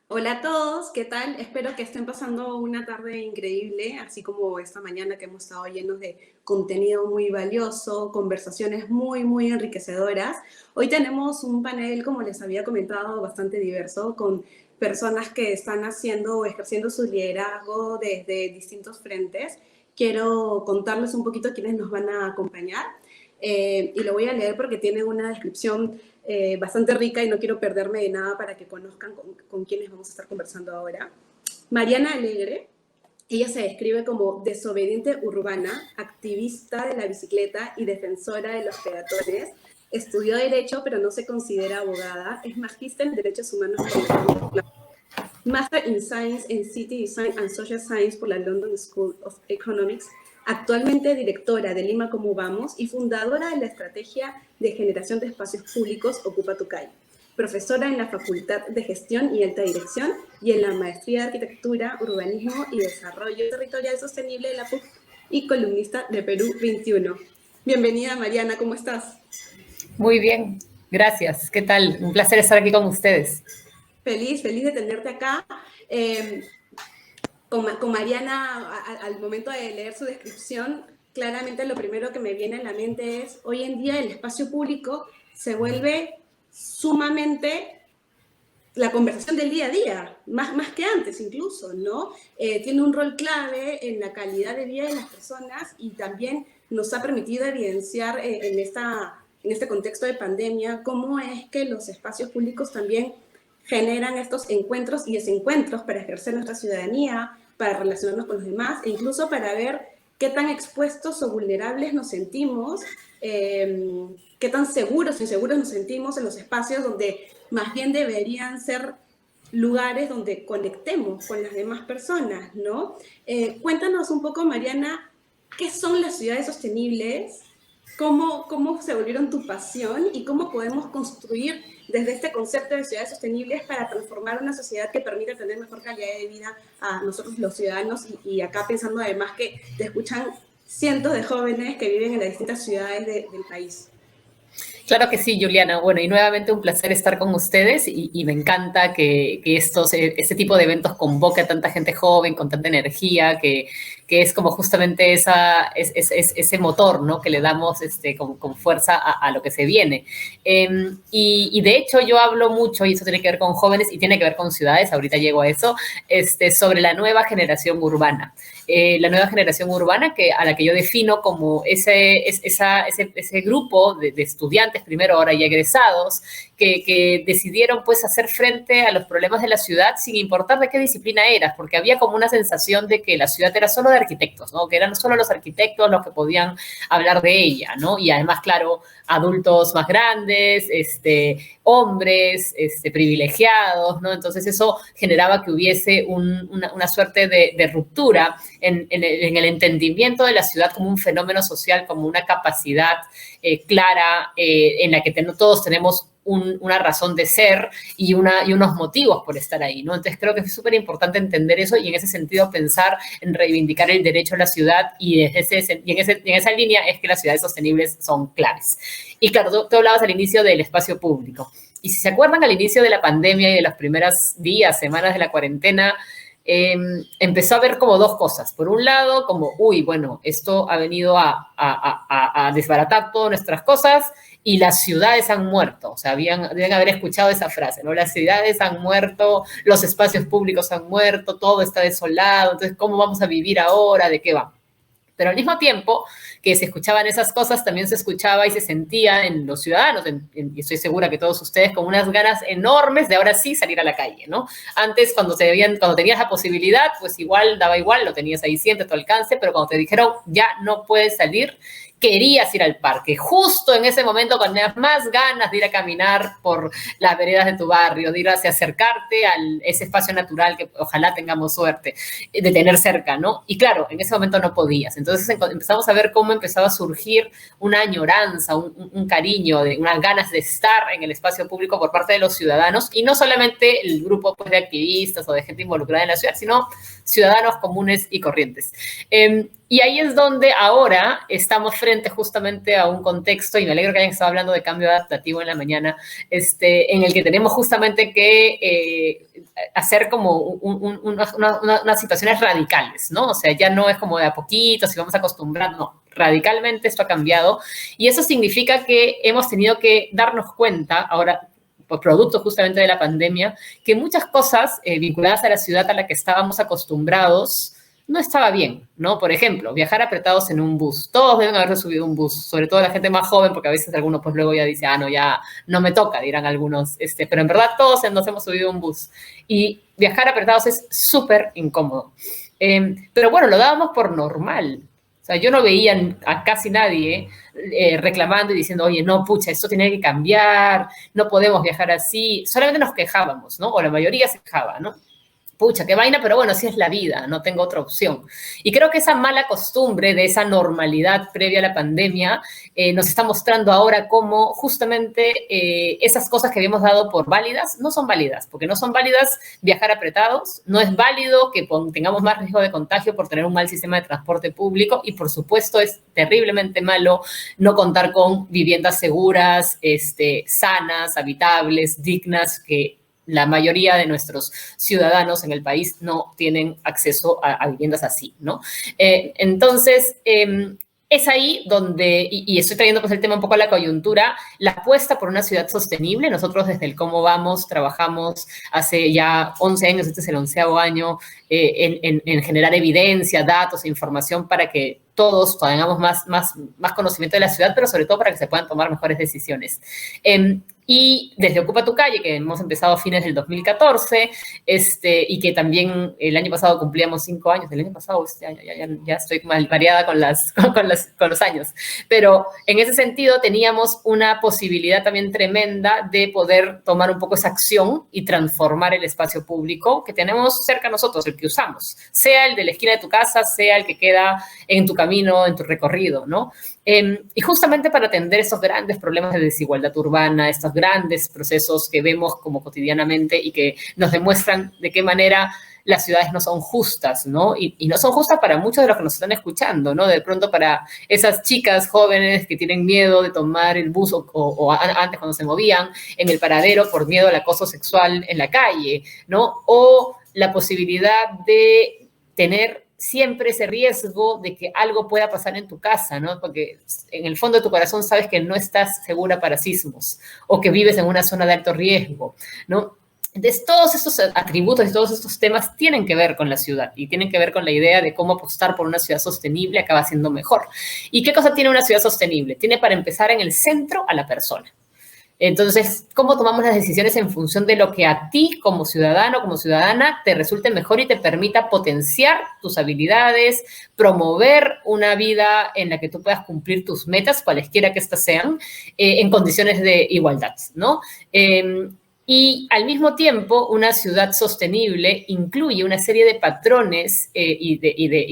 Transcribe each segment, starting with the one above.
Hola a todos, ¿qué tal? Espero que estén pasando una tarde increíble, así como esta mañana que hemos estado llenos de contenido muy valioso, conversaciones muy enriquecedoras. Hoy tenemos un panel, como les había comentado, bastante diverso, con personas que están haciendo o ejerciendo su liderazgo desde distintos frentes. Quiero contarles un poquito quiénes nos van a acompañar. Y lo voy a leer porque tiene una descripción bastante rica y no quiero perderme de nada para que conozcan con quienes vamos a estar conversando ahora. Mariana Alegre, ella se describe como desobediente urbana, activista de la bicicleta y defensora de los peatones. Estudió Derecho, pero no se considera abogada. Es magíster en Derechos Humanos por la Master in Science in City Design and Social Science por la London School of Economics. Actualmente directora de Lima Como Vamos y fundadora de la estrategia de generación de espacios públicos Ocupa tu Calle. Profesora en la Facultad de Gestión y Alta Dirección y en la Maestría de Arquitectura, Urbanismo y Desarrollo Territorial Sostenible de la PUC y columnista de Perú 21. Bienvenida, Mariana, ¿cómo estás? Muy bien, gracias. ¿Qué tal? Un placer estar aquí con ustedes. Feliz de tenerte acá. Con Mariana, al momento de leer su descripción, claramente lo primero que me viene a la mente es, hoy en día el espacio público se vuelve sumamente la conversación del día a día, más que antes incluso, ¿no? Tiene un rol clave en la calidad de vida de las personas y también nos ha permitido evidenciar en este contexto de pandemia cómo es que los espacios públicos también generan estos encuentros y desencuentros para ejercer nuestra ciudadanía, para relacionarnos con los demás e incluso para ver qué tan expuestos o vulnerables nos sentimos, qué tan seguros o inseguros nos sentimos en los espacios donde más bien deberían ser lugares donde conectemos con las demás personas, ¿no? Cuéntanos un poco, Mariana, ¿qué son las ciudades sostenibles? ¿Cómo se volvieron tu pasión y cómo podemos construir desde este concepto de ciudades sostenibles para transformar una sociedad que permita tener mejor calidad de vida a nosotros los ciudadanos? Y acá pensando además que te escuchan cientos de jóvenes que viven en las distintas ciudades del país. Claro que sí, Juliana. Bueno, y nuevamente un placer estar con ustedes y me encanta que este tipo de eventos convoque a tanta gente joven, con tanta energía, que es como justamente ese motor, ¿no? Que le damos con fuerza a lo que se viene. Y de hecho yo hablo mucho, y eso tiene que ver con jóvenes y tiene que ver con ciudades, ahorita llego a eso, sobre la nueva generación urbana. La nueva generación urbana a la que yo defino como ese grupo de estudiantes, primero ahora ya egresados, que decidieron pues hacer frente a los problemas de la ciudad sin importar de qué disciplina eras, porque había como una sensación de que la ciudad era solo de arquitectos, ¿no? Que eran solo los arquitectos los que podían hablar de ella, ¿no? Y además, claro, adultos más grandes, hombres, privilegiados, ¿no? Entonces eso generaba que hubiese una suerte de ruptura en el entendimiento de la ciudad como un fenómeno social, como una capacidad clara en la que todos tenemos una razón de ser y unos motivos por estar ahí, ¿no? Entonces creo que es súper importante entender eso y en ese sentido pensar en reivindicar el derecho a la ciudad y en esa línea es que las ciudades sostenibles son claves. Y claro, tú hablabas al inicio del espacio público. Y si se acuerdan, al inicio de la pandemia y de los primeros días, semanas de la cuarentena, empezó a ver como dos cosas. Por un lado, como, bueno, esto ha venido a desbaratar todas nuestras cosas y las ciudades han muerto. O sea, deben haber escuchado esa frase, ¿no? Las ciudades han muerto, los espacios públicos han muerto, todo está desolado, entonces, ¿cómo vamos a vivir ahora? ¿De qué va? Pero al mismo tiempo que se escuchaban esas cosas, también se escuchaba y se sentía en los ciudadanos, y estoy segura que todos ustedes, con unas ganas enormes de ahora sí salir a la calle, ¿no? Antes, cuando tenías la posibilidad, pues igual, daba igual, lo tenías ahí siempre a tu alcance, pero cuando te dijeron, ya no puedes salir, querías ir al parque, justo en ese momento cuando tenías más ganas de ir a caminar por las veredas de tu barrio, de ir hacia acercarte a ese espacio natural que ojalá tengamos suerte de tener cerca, ¿no? Y claro, en ese momento no podías. Entonces empezamos a ver cómo empezaba a surgir una añoranza, un cariño, unas ganas de estar en el espacio público por parte de los ciudadanos, y no solamente el grupo pues, de activistas o de gente involucrada en la ciudad, sino ciudadanos comunes y corrientes. Y ahí es donde ahora estamos frente justamente a un contexto, y me alegro que hayan estado hablando de cambio adaptativo en la mañana, en el que tenemos justamente que hacer como unas situaciones radicales, ¿no? O sea, ya no es como de a poquito, si vamos acostumbrando, no, radicalmente esto ha cambiado, y eso significa que hemos tenido que darnos cuenta ahora, por producto justamente de la pandemia, que muchas cosas vinculadas a la ciudad a la que estábamos acostumbrados no estaba bien, ¿no? Por ejemplo, viajar apretados en un bus. Todos deben haberse subido un bus, sobre todo la gente más joven, porque a veces algunos pues luego ya dice, no, ya no me toca, dirán algunos, pero en verdad todos nos hemos subido un bus. Y viajar apretados es súper incómodo. Pero bueno, lo dábamos por normal. O sea, yo no veía a casi nadie reclamando y diciendo, oye, no, pucha, esto tiene que cambiar, no podemos viajar así. Solamente nos quejábamos, ¿no? O la mayoría se quejaba, ¿no? Pucha, qué vaina, pero bueno, así es la vida, no tengo otra opción. Y creo que esa mala costumbre de esa normalidad previa a la pandemia nos está mostrando ahora cómo justamente esas cosas que habíamos dado por válidas no son válidas, porque no son válidas viajar apretados, no es válido que tengamos más riesgo de contagio por tener un mal sistema de transporte público, y por supuesto es terriblemente malo no contar con viviendas seguras, sanas, habitables, dignas, que la mayoría de nuestros ciudadanos en el país no tienen acceso a viviendas así, ¿no? Entonces, es ahí donde, y estoy trayendo pues el tema un poco a la coyuntura, la apuesta por una ciudad sostenible. Nosotros desde el Cómo Vamos trabajamos hace ya 11 años, este es el 11º año, en generar evidencia, datos e información para que todos tengamos más conocimiento de la ciudad, pero sobre todo para que se puedan tomar mejores decisiones. Y desde Ocupa tu Calle, que hemos empezado a fines del 2014, y que también el año pasado cumplíamos 5 años, el año pasado, ya estoy mal variada con los años, pero en ese sentido teníamos una posibilidad también tremenda de poder tomar un poco esa acción y transformar el espacio público que tenemos cerca de nosotros, el que usamos, sea el de la esquina de tu casa, sea el que queda en tu camino, en tu recorrido, ¿no? Y justamente para atender esos grandes problemas de desigualdad urbana, estos grandes procesos que vemos como cotidianamente y que nos demuestran de qué manera las ciudades no son justas, ¿no? Y no son justas para muchos de los que nos están escuchando, ¿no? De pronto para esas chicas jóvenes que tienen miedo de tomar el bus o antes cuando se movían en el paradero por miedo al acoso sexual en la calle, ¿no? O la posibilidad de tener siempre ese riesgo de que algo pueda pasar en tu casa, ¿no? Porque en el fondo de tu corazón sabes que no estás segura para sismos o que vives en una zona de alto riesgo, ¿no? Entonces, todos estos atributos y todos estos temas tienen que ver con la ciudad y tienen que ver con la idea de cómo apostar por una ciudad sostenible acaba siendo mejor. ¿Y qué cosa tiene una ciudad sostenible? Tiene, para empezar, en el centro a la persona. Entonces, ¿cómo tomamos las decisiones en función de lo que a ti como ciudadano, como ciudadana, te resulte mejor y te permita potenciar tus habilidades, promover una vida en la que tú puedas cumplir tus metas, cualesquiera que éstas sean, en condiciones de igualdad, ¿no? Y al mismo tiempo, una ciudad sostenible incluye una serie de patrones y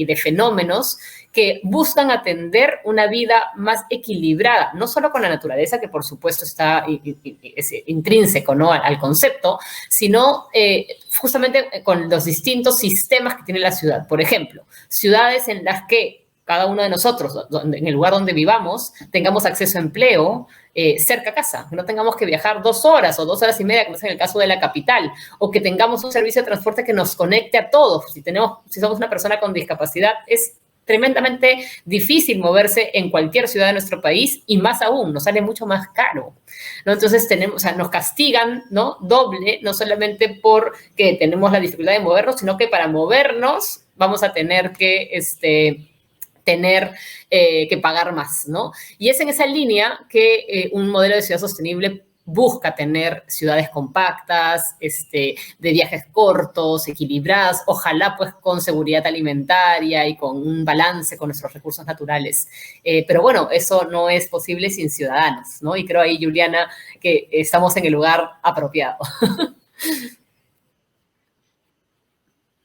de fenómenos que buscan atender una vida más equilibrada, no solo con la naturaleza, que por supuesto está es intrínseco, ¿no? al concepto, sino justamente con los distintos sistemas que tiene la ciudad. Por ejemplo, ciudades en las que cada uno de nosotros, en el lugar donde vivamos, tengamos acceso a empleo cerca a casa, que no tengamos que viajar 2 horas o 2 horas y media, como es en el caso de la capital, o que tengamos un servicio de transporte que nos conecte a todos. Si somos una persona con discapacidad, es tremendamente difícil moverse en cualquier ciudad de nuestro país, y más aún, nos sale mucho más caro, ¿no? Entonces nos castigan, ¿no? Doble, no solamente porque tenemos la dificultad de movernos, sino que para movernos vamos a tener que pagar más, ¿no? Y es en esa línea que un modelo de ciudad sostenible busca tener ciudades compactas, de viajes cortos, equilibradas, ojalá pues con seguridad alimentaria y con un balance con nuestros recursos naturales. Pero bueno, eso no es posible sin ciudadanos, ¿no? Y creo ahí, Juliana, que estamos en el lugar apropiado.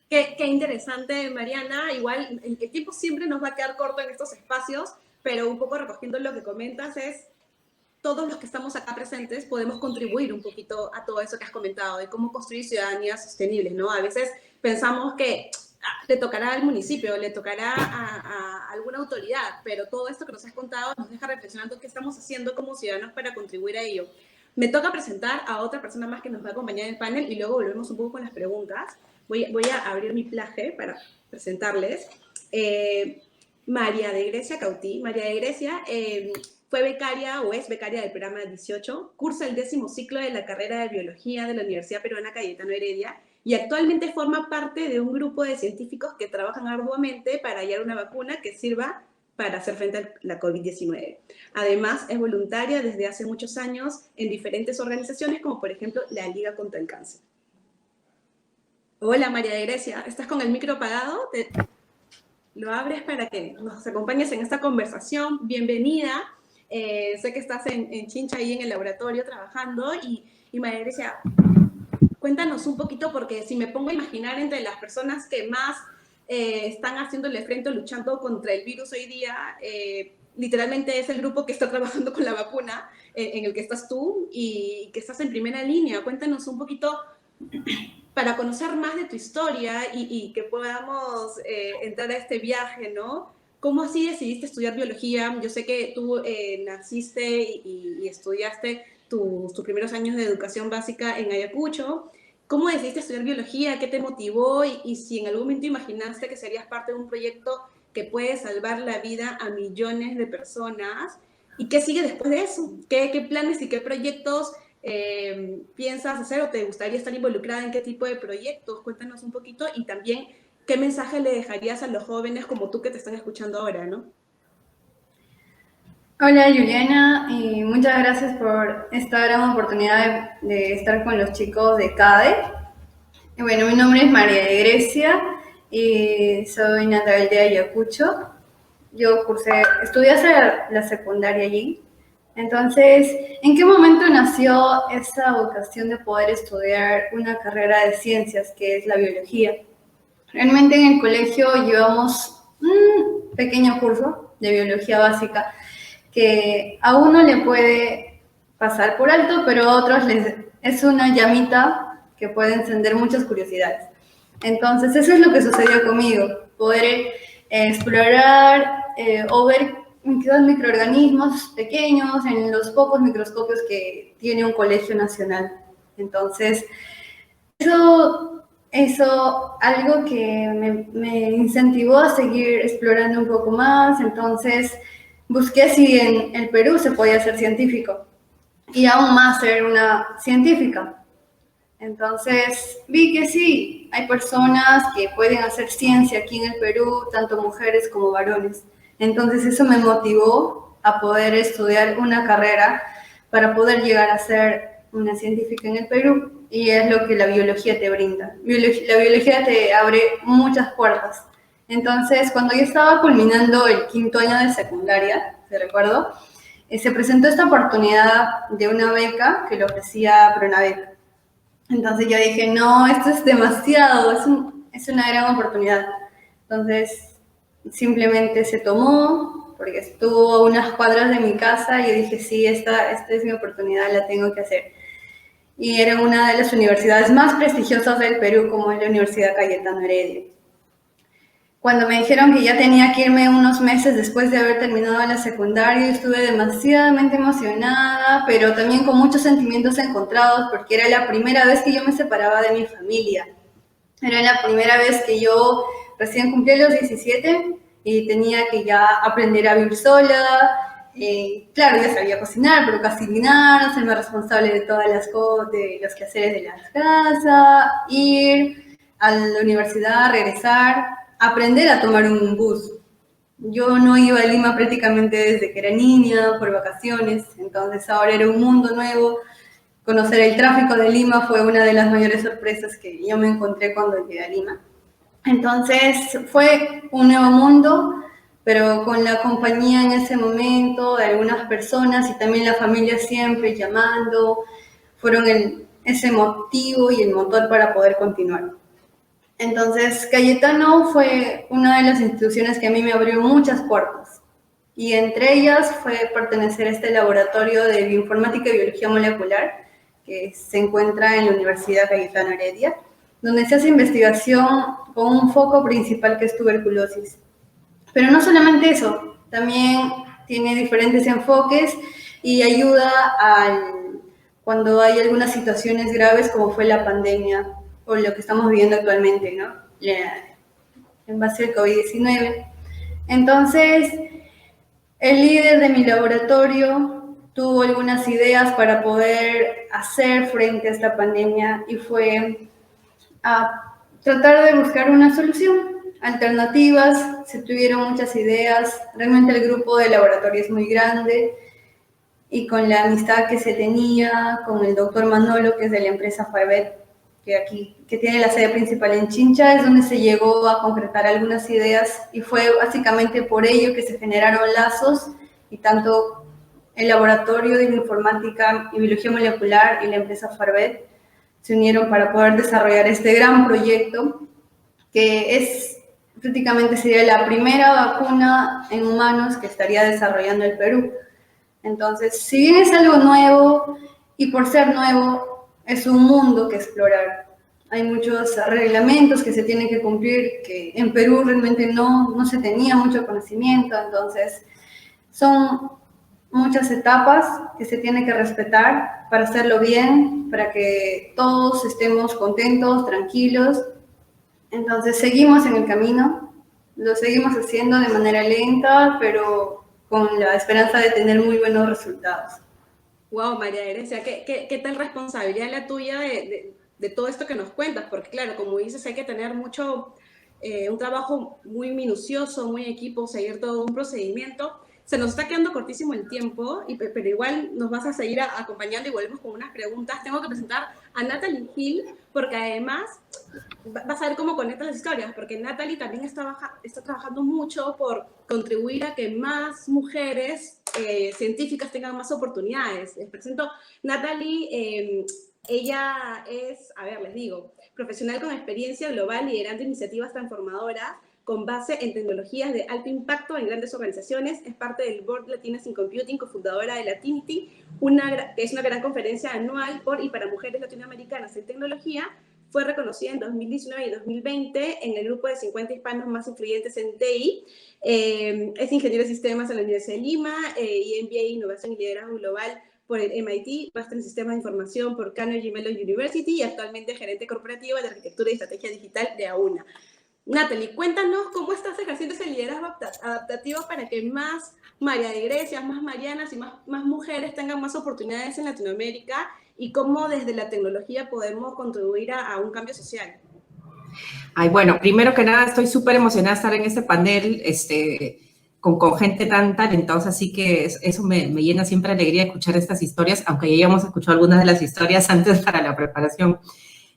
Qué interesante, Mariana. Igual el tiempo siempre nos va a quedar corto en estos espacios, pero un poco recogiendo lo que comentas es, todos los que estamos acá presentes podemos contribuir un poquito a todo eso que has comentado, de cómo construir ciudadanías sostenibles, ¿no? A veces pensamos que le tocará al municipio, le tocará a alguna autoridad, pero todo esto que nos has contado nos deja reflexionando qué estamos haciendo como ciudadanos para contribuir a ello. Me toca presentar a otra persona más que nos va a acompañar en el panel y luego volvemos un poco con las preguntas. Voy a abrir mi plaje para presentarles. María de Grecia Cautí. María de Grecia fue becaria o es becaria del programa 18, cursa el 10º ciclo de la carrera de Biología de la Universidad Peruana Cayetano Heredia y actualmente forma parte de un grupo de científicos que trabajan arduamente para hallar una vacuna que sirva para hacer frente a la COVID-19. Además, es voluntaria desde hace muchos años en diferentes organizaciones, como por ejemplo la Liga contra el Cáncer. Hola María de Grecia, ¿estás con el micro apagado? Lo abres para que nos acompañes en esta conversación. Bienvenida. Sé que estás en Chincha, ahí en el laboratorio trabajando. Y María Grecia, cuéntanos un poquito, porque si me pongo a imaginar entre las personas que más están haciéndole frente o luchando contra el virus hoy día, literalmente es el grupo que está trabajando con la vacuna, en el que estás tú y que estás en primera línea. Cuéntanos un poquito para conocer más de tu historia y que podamos entrar a este viaje, ¿no? ¿Cómo así decidiste estudiar biología? Yo sé que tú naciste y estudiaste tus primeros años de educación básica en Ayacucho. ¿Cómo decidiste estudiar biología? ¿Qué te motivó? Y si en algún momento imaginaste que serías parte de un proyecto que puede salvar la vida a millones de personas. ¿Y qué sigue después de eso? ¿Qué planes y qué proyectos piensas hacer o te gustaría estar involucrada en qué tipo de proyectos? Cuéntanos un poquito y también qué mensaje le dejarías a los jóvenes como tú que te están escuchando ahora, ¿no? Hola Juliana, y muchas gracias por esta gran oportunidad de estar con los chicos de CADE. Y bueno, mi nombre es María de Grecia y soy natural de Ayacucho. Yo estudié hasta la secundaria allí. Entonces, ¿en qué momento nació esa vocación de poder estudiar una carrera de ciencias, que es la biología? Realmente en el colegio llevamos un pequeño curso de biología básica que a uno le puede pasar por alto, pero a otros es una llamita que puede encender muchas curiosidades. Entonces, eso es lo que sucedió conmigo, poder explorar o ver quizás microorganismos pequeños en los pocos microscopios que tiene un colegio nacional. Entonces, eso algo que me incentivó a seguir explorando un poco más. Entonces, busqué si en el Perú se podía ser científico y aún más ser una científica. Entonces, vi que sí, hay personas que pueden hacer ciencia aquí en el Perú, tanto mujeres como varones. Entonces, eso me motivó a poder estudiar una carrera para poder llegar a ser una científica en el Perú, y es lo que la biología te brinda. La biología te abre muchas puertas. Entonces, cuando yo estaba culminando el 5º año de secundaria, te recuerdo, se presentó esta oportunidad de una beca que le ofrecía Pronabeca. Entonces yo dije, no, esto es demasiado, es una gran oportunidad. Entonces simplemente se tomó, porque estuvo a unas cuadras de mi casa, y yo dije, sí, esta es mi oportunidad, la tengo que hacer. Y era una de las universidades más prestigiosas del Perú, como es la Universidad Cayetano Heredia. Cuando me dijeron que ya tenía que irme unos meses después de haber terminado la secundaria, estuve demasiadamente emocionada, pero también con muchos sentimientos encontrados, porque era la primera vez que yo me separaba de mi familia. Era la primera vez que yo recién cumplí los 17 y tenía que ya aprender a vivir sola. Claro, ya sabía cocinar, procrastinar, hacerme responsable de todas las cosas, de los quehaceres de la casa, ir a la universidad, regresar, aprender a tomar un bus. Yo no iba a Lima prácticamente desde que era niña, por vacaciones, entonces ahora era un mundo nuevo, conocer el tráfico de Lima fue una de las mayores sorpresas que yo me encontré cuando llegué a Lima. Entonces fue un nuevo mundo, pero con la compañía en ese momento de algunas personas y también la familia siempre llamando, fueron ese motivo y el motor para poder continuar. Entonces, Cayetano fue una de las instituciones que a mí me abrió muchas puertas. Y entre ellas fue pertenecer a este laboratorio de bioinformática y biología molecular, que se encuentra en la Universidad Cayetano Heredia, donde se hace investigación con un foco principal que es tuberculosis. Pero no solamente eso, también tiene diferentes enfoques y ayuda cuando hay algunas situaciones graves como fue la pandemia o lo que estamos viviendo actualmente, ¿no? En base al COVID-19. Entonces, el líder de mi laboratorio tuvo algunas ideas para poder hacer frente a esta pandemia y fue a tratar de buscar una solución, alternativas, se tuvieron muchas ideas, realmente el grupo de laboratorio es muy grande y con la amistad que se tenía con el doctor Manolo, que es de la empresa Farbet, que tiene la sede principal en Chincha, es donde se llegó a concretar algunas ideas y fue básicamente por ello que se generaron lazos y tanto el laboratorio de informática y biología molecular y la empresa Farbet se unieron para poder desarrollar este gran proyecto que prácticamente sería la primera vacuna en humanos que estaría desarrollando el Perú. Entonces, si bien es algo nuevo y por ser nuevo, es un mundo que explorar. Hay muchos reglamentos que se tienen que cumplir, que en Perú realmente no se tenía mucho conocimiento, entonces son muchas etapas que se tienen que respetar para hacerlo bien, para que todos estemos contentos, tranquilos. Entonces seguimos en el camino, lo seguimos haciendo de manera lenta, pero con la esperanza de tener muy buenos resultados. Wow, María Grecia, ¿qué tal responsabilidad la tuya de todo esto que nos cuentas? Porque claro, como dices, hay que tener un trabajo muy minucioso, muy equipo, seguir todo un procedimiento. Se nos está quedando cortísimo el tiempo, pero igual nos vas a seguir acompañando y volvemos con unas preguntas. Tengo que presentar a Natalie Gil, porque además vas a ver cómo conecta las historias, porque Natalie también está trabajando mucho por contribuir a que más mujeres científicas tengan más oportunidades. Les presento Natalie, ella es, les digo, profesional con experiencia global, liderando iniciativas transformadoras con base en tecnologías de alto impacto en grandes organizaciones. Es parte del Board Latinas in Computing, cofundadora de Latinity, que es una gran conferencia anual por y para mujeres latinoamericanas en tecnología. Fue reconocida en 2019 y 2020 en el grupo de 50 hispanos más influyentes en TI. Es ingeniero de sistemas en la Universidad de Lima y MBA en Innovación y Liderazgo Global por el MIT, máster en Sistemas de Información por Carnegie Mellon University y actualmente gerente corporativo de Arquitectura y Estrategia Digital de AUNA. Natalie, cuéntanos cómo estás ejerciendo ese liderazgo adaptativo para que más María de Grecia, más Marianas y más mujeres tengan más oportunidades en Latinoamérica y cómo desde la tecnología podemos contribuir a un cambio social. Ay, bueno, primero que nada estoy súper emocionada de estar en este panel con gente tan talentosa, así que eso me llena siempre de alegría escuchar estas historias, aunque ya hayamos escuchado algunas de las historias antes para la preparación.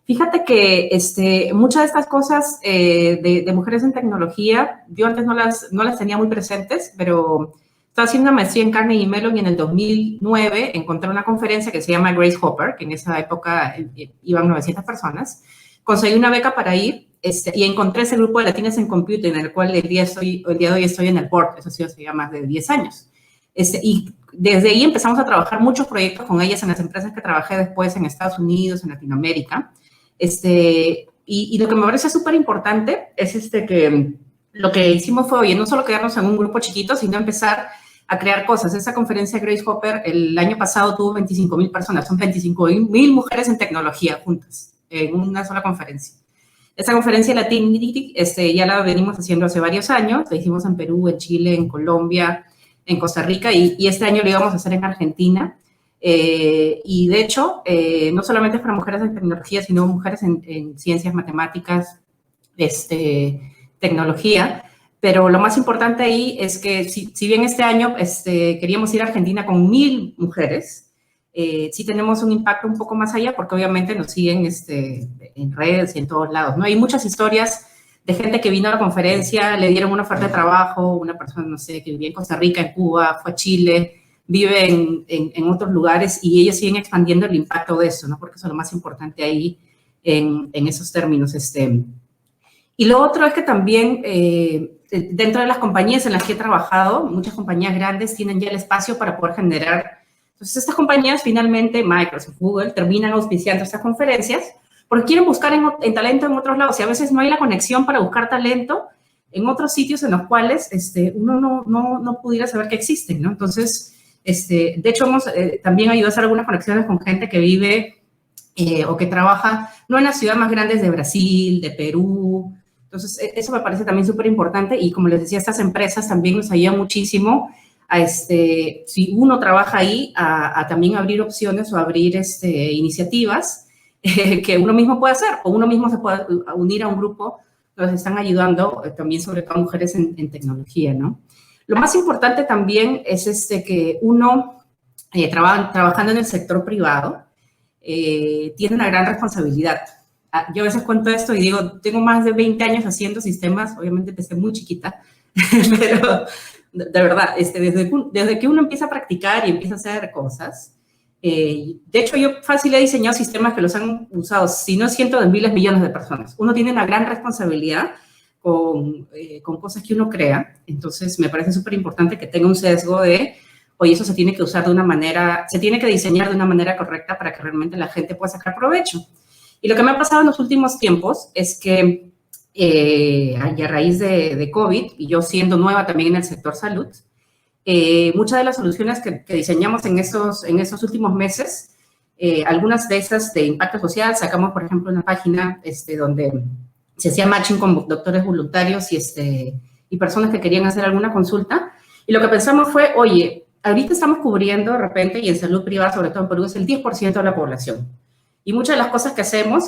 Fíjate que muchas de estas cosas de mujeres en tecnología, yo antes no las tenía muy presentes, pero estaba haciendo una maestría en Carnegie Mellon y en el 2009 encontré una conferencia que se llama Grace Hopper, que en esa época iban 900 personas. Conseguí una beca para ir y encontré ese grupo de Latinas en Computing, en el cual el día de hoy estoy en el board, eso sí, hace ya más de 10 años. Y desde ahí empezamos a trabajar muchos proyectos con ellas en las empresas que trabajé después en Estados Unidos, en Latinoamérica. Y lo que me parece súper importante es que lo que hicimos fue, oye, no solo quedarnos en un grupo chiquito, sino empezar a crear cosas. Esa conferencia Grace Hopper el año pasado tuvo 25,000 personas, son 25,000 mujeres en tecnología juntas, en una sola conferencia. Esta conferencia Latinity ya la venimos haciendo hace varios años, la hicimos en Perú, en Chile, en Colombia, en Costa Rica, y este año lo íbamos a hacer en Argentina. Y de hecho, no solamente es para mujeres en tecnología, sino mujeres en ciencias, matemáticas, tecnología. Pero lo más importante ahí es que si bien este año queríamos ir a Argentina con 1,000 mujeres, sí tenemos un impacto un poco más allá porque obviamente nos siguen en redes y en todos lados, ¿no? Hay muchas historias de gente que vino a la conferencia, le dieron una oferta de trabajo, una persona, no sé, que vivía en Costa Rica, en Cuba, fue a Chile, vive en otros lugares y ellos siguen expandiendo el impacto de eso, ¿no? Porque eso es lo más importante ahí en esos términos. Y lo otro es que también dentro de las compañías en las que he trabajado, muchas compañías grandes tienen ya el espacio para poder generar. Entonces, estas compañías finalmente, Microsoft, Google, terminan auspiciando estas conferencias porque quieren buscar en talento en otros lados y a veces no hay la conexión para buscar talento en otros sitios en los cuales uno no pudiera saber que existen, ¿no? Entonces, de hecho, hemos también ayudado a hacer algunas conexiones con gente que vive o que trabaja no en las ciudades más grandes de Brasil, de Perú. Entonces, eso me parece también súper importante y como les decía, estas empresas también nos ayudan muchísimo a, si uno trabaja ahí, a también abrir opciones o abrir iniciativas que uno mismo puede hacer o uno mismo se puede unir a un grupo. Nos están ayudando también, sobre todo mujeres en tecnología, ¿no? Lo más importante también es que uno, trabajando en el sector privado, tiene una gran responsabilidad. Yo a veces cuento esto y digo, tengo más de 20 años haciendo sistemas, obviamente empecé muy chiquita, pero de verdad, desde que uno empieza a practicar y empieza a hacer cosas, de hecho yo fácil he diseñado sistemas que los han usado, si no cientos de miles, millones de personas. Uno tiene una gran responsabilidad con cosas que uno crea, entonces me parece súper importante que tenga un sesgo de oye, eso se tiene que usar de una manera, se tiene que diseñar de una manera correcta para que realmente la gente pueda sacar provecho. Y lo que me ha pasado en los últimos tiempos es que y a raíz de COVID, y yo siendo nueva también en el sector salud, muchas de las soluciones que diseñamos en esos últimos meses, algunas de esas de impacto social, sacamos, por ejemplo, una página donde se hacía matching con doctores voluntarios y personas que querían hacer alguna consulta. Y lo que pensamos fue, oye, ahorita estamos cubriendo de repente, y en salud privada, sobre todo en Perú, es el 10% de la población. Y muchas de las cosas que hacemos,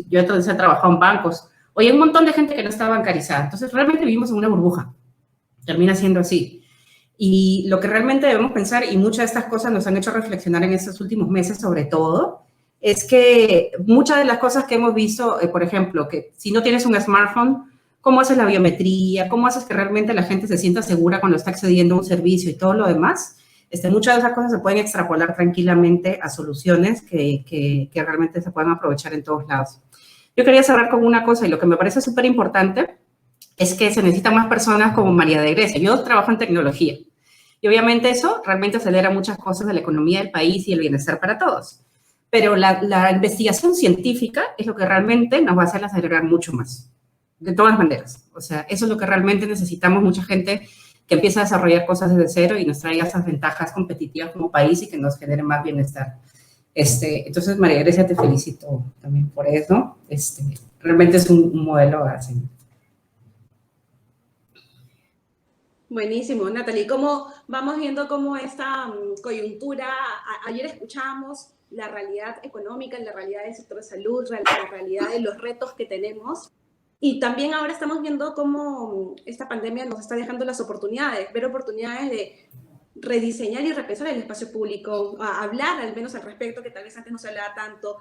yo entonces he trabajado en bancos, oye, hay un montón de gente que no está bancarizada. Entonces, realmente vivimos en una burbuja. Termina siendo así. Y lo que realmente debemos pensar, y muchas de estas cosas nos han hecho reflexionar en estos últimos meses sobre todo, es que muchas de las cosas que hemos visto, por ejemplo, que si no tienes un smartphone, ¿cómo haces la biometría? ¿Cómo haces que realmente la gente se sienta segura cuando está accediendo a un servicio y todo lo demás? Muchas de esas cosas se pueden extrapolar tranquilamente a soluciones que realmente se pueden aprovechar en todos lados. Yo quería cerrar con una cosa, y lo que me parece súper importante es que se necesitan más personas como María de Grecia. Yo trabajo en tecnología y obviamente eso realmente acelera muchas cosas de la economía del país y el bienestar para todos. Pero la investigación científica es lo que realmente nos va a hacer acelerar mucho más, de todas maneras. O sea, eso es lo que realmente necesitamos, mucha gente que empiece a desarrollar cosas desde cero y nos traiga esas ventajas competitivas como país y que nos genere más bienestar. Entonces, María Grecia, te felicito también por eso. Realmente es un modelo así. Buenísimo, Natalie. ¿Cómo vamos viendo cómo esta coyuntura? Ayer escuchábamos la realidad económica, la realidad del sector de salud, la realidad de los retos que tenemos. Y también ahora estamos viendo cómo esta pandemia nos está dejando las oportunidades, ver oportunidades de rediseñar y repensar el espacio público, hablar al menos al respecto, que tal vez antes no se hablaba tanto,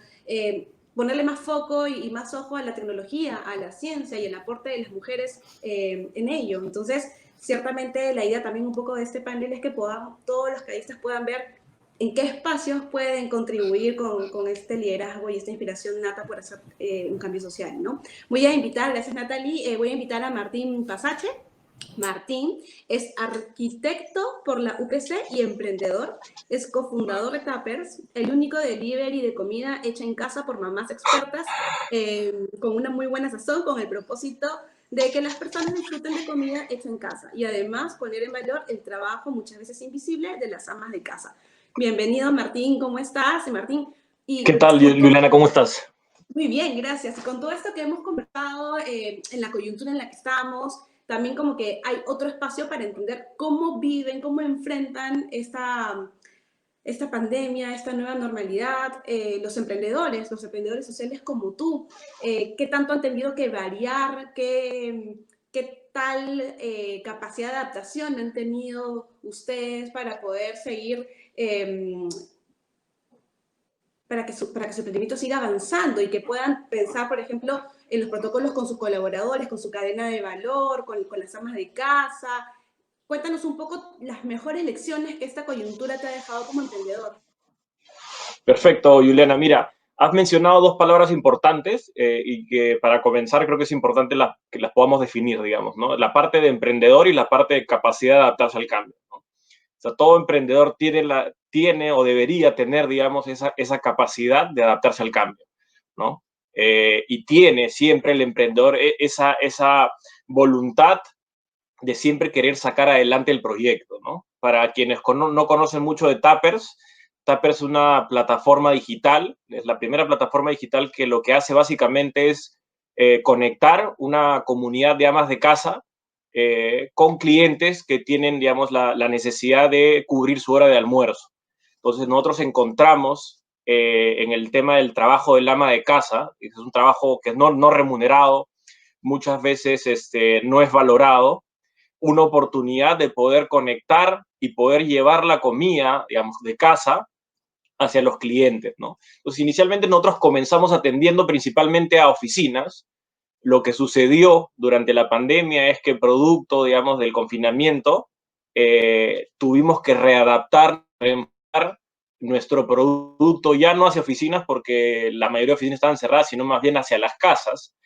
ponerle más foco y más ojo a la tecnología, a la ciencia y el aporte de las mujeres en ello. Entonces, ciertamente la idea también un poco de este panel es que todos los cadistas puedan ver en qué espacios pueden contribuir con este liderazgo y esta inspiración nata por hacer un cambio social, ¿no? Voy a invitar, gracias Natalie, voy a invitar a Martín Pasache. Martín es arquitecto por la UPC y emprendedor, es cofundador de Tappers, el único delivery de comida hecha en casa por mamás expertas, con una muy buena sazón, con el propósito de que las personas disfruten de comida hecha en casa y además poner en valor el trabajo muchas veces invisible de las amas de casa. Bienvenido Martín, ¿cómo estás? Martín, ¿Qué tal, Juliana? ¿Cómo estás? Muy bien, gracias. Y con todo esto que hemos conversado en la coyuntura en la que estamos, también como que hay otro espacio para entender cómo viven, cómo enfrentan esta pandemia, esta nueva normalidad, los emprendedores sociales como tú, ¿qué tanto han tenido que variar? ¿Qué tal capacidad de adaptación han tenido ustedes para poder seguir para que su emprendimiento siga avanzando y que puedan pensar, por ejemplo, en los protocolos con sus colaboradores, con su cadena de valor, con las amas de casa? Cuéntanos un poco las mejores lecciones que esta coyuntura te ha dejado como emprendedor. Perfecto, Juliana. Mira, has mencionado dos palabras importantes y que para comenzar creo que es importante que las podamos definir, digamos, ¿no? La parte de emprendedor y la parte de capacidad de adaptarse al cambio, ¿no? O sea, todo emprendedor tiene o debería tener, digamos, esa capacidad de adaptarse al cambio, ¿no? Y tiene siempre el emprendedor esa voluntad de siempre querer sacar adelante el proyecto, ¿no? Para quienes no conocen mucho de Tappers, Tappers es una plataforma digital, es la primera plataforma digital que lo que hace básicamente es conectar una comunidad de amas de casa con clientes que tienen, digamos, la necesidad de cubrir su hora de almuerzo. Entonces, nosotros encontramos en el tema del trabajo del ama de casa, que es un trabajo que es no remunerado, muchas veces no es valorado, una oportunidad de poder conectar y poder llevar la comida, digamos, de casa hacia los clientes, ¿no? Entonces, inicialmente nosotros comenzamos atendiendo principalmente a oficinas. Lo que sucedió durante la pandemia es que producto, digamos, del confinamiento, tuvimos que readaptar nuestro producto ya no hacia oficinas, porque la mayoría de oficinas estaban cerradas, sino más bien hacia las casas,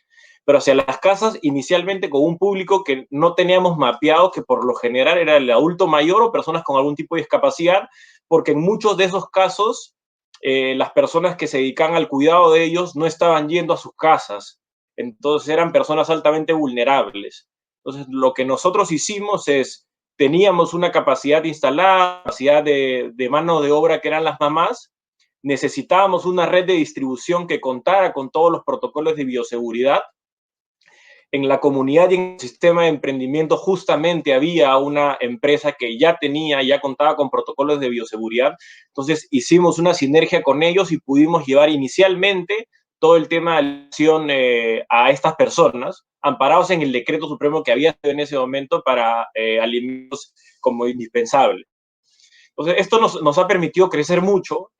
pero hacia las casas inicialmente con un público que no teníamos mapeado, que por lo general era el adulto mayor o personas con algún tipo de discapacidad, porque en muchos de esos casos las personas que se dedican al cuidado de ellos no estaban yendo a sus casas, entonces eran personas altamente vulnerables. Entonces lo que nosotros hicimos es, teníamos una capacidad instalada, capacidad de mano de obra que eran las mamás, necesitábamos una red de distribución que contara con todos los protocolos de bioseguridad. En la comunidad y en el sistema de emprendimiento justamente había una empresa que ya contaba con protocolos de bioseguridad. Entonces hicimos una sinergia con ellos y pudimos llevar inicialmente todo el tema de acción a estas personas, amparados en el decreto supremo que había en ese momento para alimentos como indispensable. Entonces, esto nos ha permitido crecer mucho.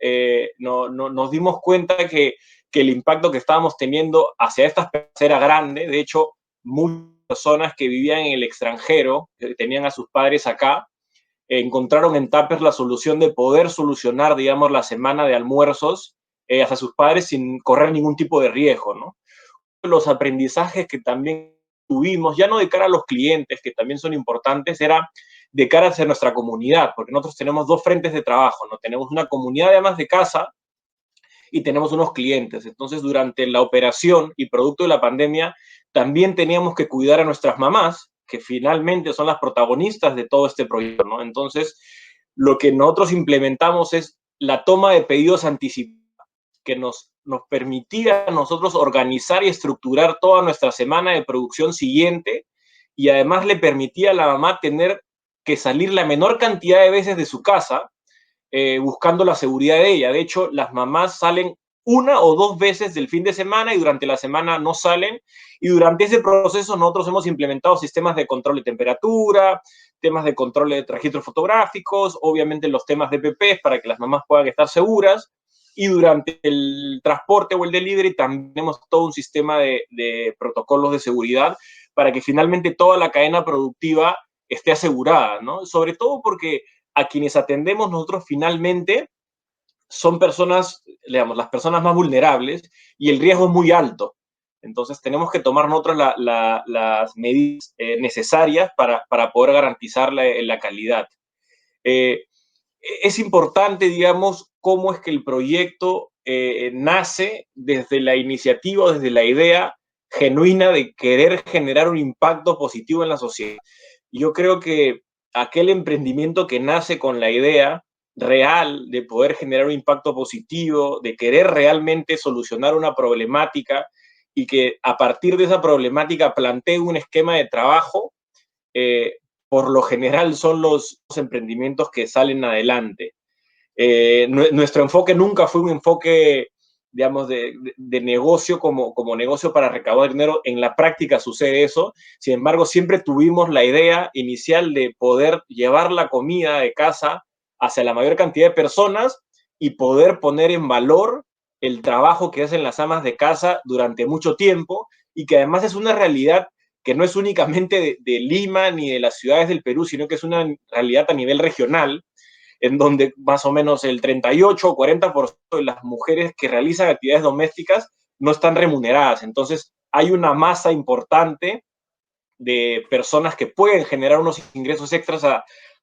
Nos dimos cuenta que el impacto que estábamos teniendo hacia estas personas era grande. De hecho, muchas personas que vivían en el extranjero, que tenían a sus padres acá, encontraron en Tappers la solución de poder solucionar, digamos, la semana de almuerzos hacia sus padres sin correr ningún tipo de riesgo, ¿no? Los aprendizajes que también tuvimos, ya no de cara a los clientes, que también son importantes, era de cara hacia nuestra comunidad, porque nosotros tenemos dos frentes de trabajo, ¿no? Tenemos una comunidad de amas de casa y tenemos unos clientes. Entonces, durante la operación y producto de la pandemia, también teníamos que cuidar a nuestras mamás, que finalmente son las protagonistas de todo este proyecto, ¿no? Entonces, lo que nosotros implementamos es la toma de pedidos anticipados, que nos permitía a nosotros organizar y estructurar toda nuestra semana de producción siguiente, y además le permitía a la mamá tener que salir la menor cantidad de veces de su casa buscando la seguridad de ella. De hecho, las mamás salen una o dos veces del fin de semana y durante la semana no salen, y durante ese proceso nosotros hemos implementado sistemas de control de temperatura, temas de control de registros fotográficos, obviamente los temas de PPs para que las mamás puedan estar seguras, y durante el transporte o el delivery también tenemos todo un sistema de protocolos de seguridad para que finalmente toda la cadena productiva esté asegurada, ¿no? Sobre todo porque a quienes atendemos nosotros finalmente son personas, digamos, las personas más vulnerables, y el riesgo es muy alto. Entonces tenemos que tomar nosotros las medidas necesarias para poder garantizar la calidad. Es importante, digamos, cómo es que el proyecto nace desde la iniciativa, desde la idea genuina de querer generar un impacto positivo en la sociedad. Yo creo que aquel emprendimiento que nace con la idea real de poder generar un impacto positivo, de querer realmente solucionar una problemática y que a partir de esa problemática plantee un esquema de trabajo, por lo general son los emprendimientos que salen adelante. Nuestro enfoque nunca fue un enfoque, digamos, de negocio como negocio para recaudar dinero. En la práctica sucede eso. Sin embargo, siempre tuvimos la idea inicial de poder llevar la comida de casa hacia la mayor cantidad de personas y poder poner en valor el trabajo que hacen las amas de casa durante mucho tiempo y que además es una realidad que no es únicamente de Lima ni de las ciudades del Perú, sino que es una realidad a nivel regional, en donde más o menos el 38 o 40% de las mujeres que realizan actividades domésticas no están remuneradas. Entonces, hay una masa importante de personas que pueden generar unos ingresos extras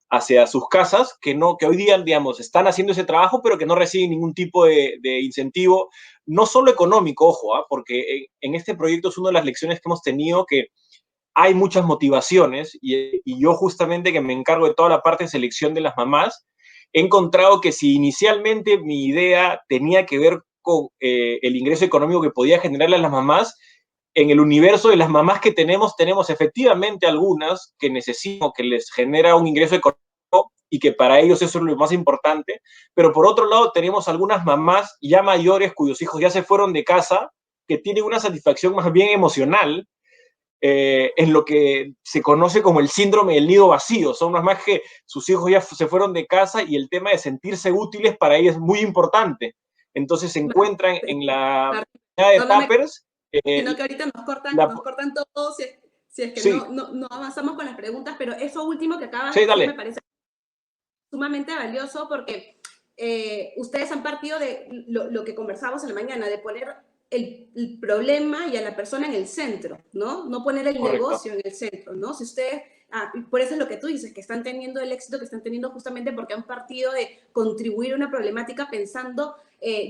hacia sus casas, que hoy día, digamos, están haciendo ese trabajo, pero que no reciben ningún tipo de incentivo, no solo económico, ojo, porque en este proyecto es una de las lecciones que hemos tenido, que hay muchas motivaciones, y yo justamente que me encargo de toda la parte de selección de las mamás, he encontrado que si inicialmente mi idea tenía que ver con el ingreso económico que podía generarle a las mamás, en el universo de las mamás que tenemos efectivamente algunas que necesitan, que les genera un ingreso económico y que para ellos eso es lo más importante, pero por otro lado tenemos algunas mamás ya mayores cuyos hijos ya se fueron de casa, que tienen una satisfacción más bien emocional, en lo que se conoce como el síndrome del nido vacío. Son unas más que sus hijos ya se fueron de casa y el tema de sentirse útiles para ellas es muy importante. Entonces se encuentran en la de Pampers. Sino que ahorita nos cortan todo si es que sí. no avanzamos con las preguntas, pero eso último que acabas de decir me parece sumamente valioso porque ustedes han partido de lo que conversamos en la mañana, de poner el problema y a la persona en el centro, ¿no? No poner el negocio en el centro, ¿no? Si ustedes, por eso es lo que tú dices, que están teniendo el éxito que están teniendo justamente porque han partido de contribuir a una problemática pensando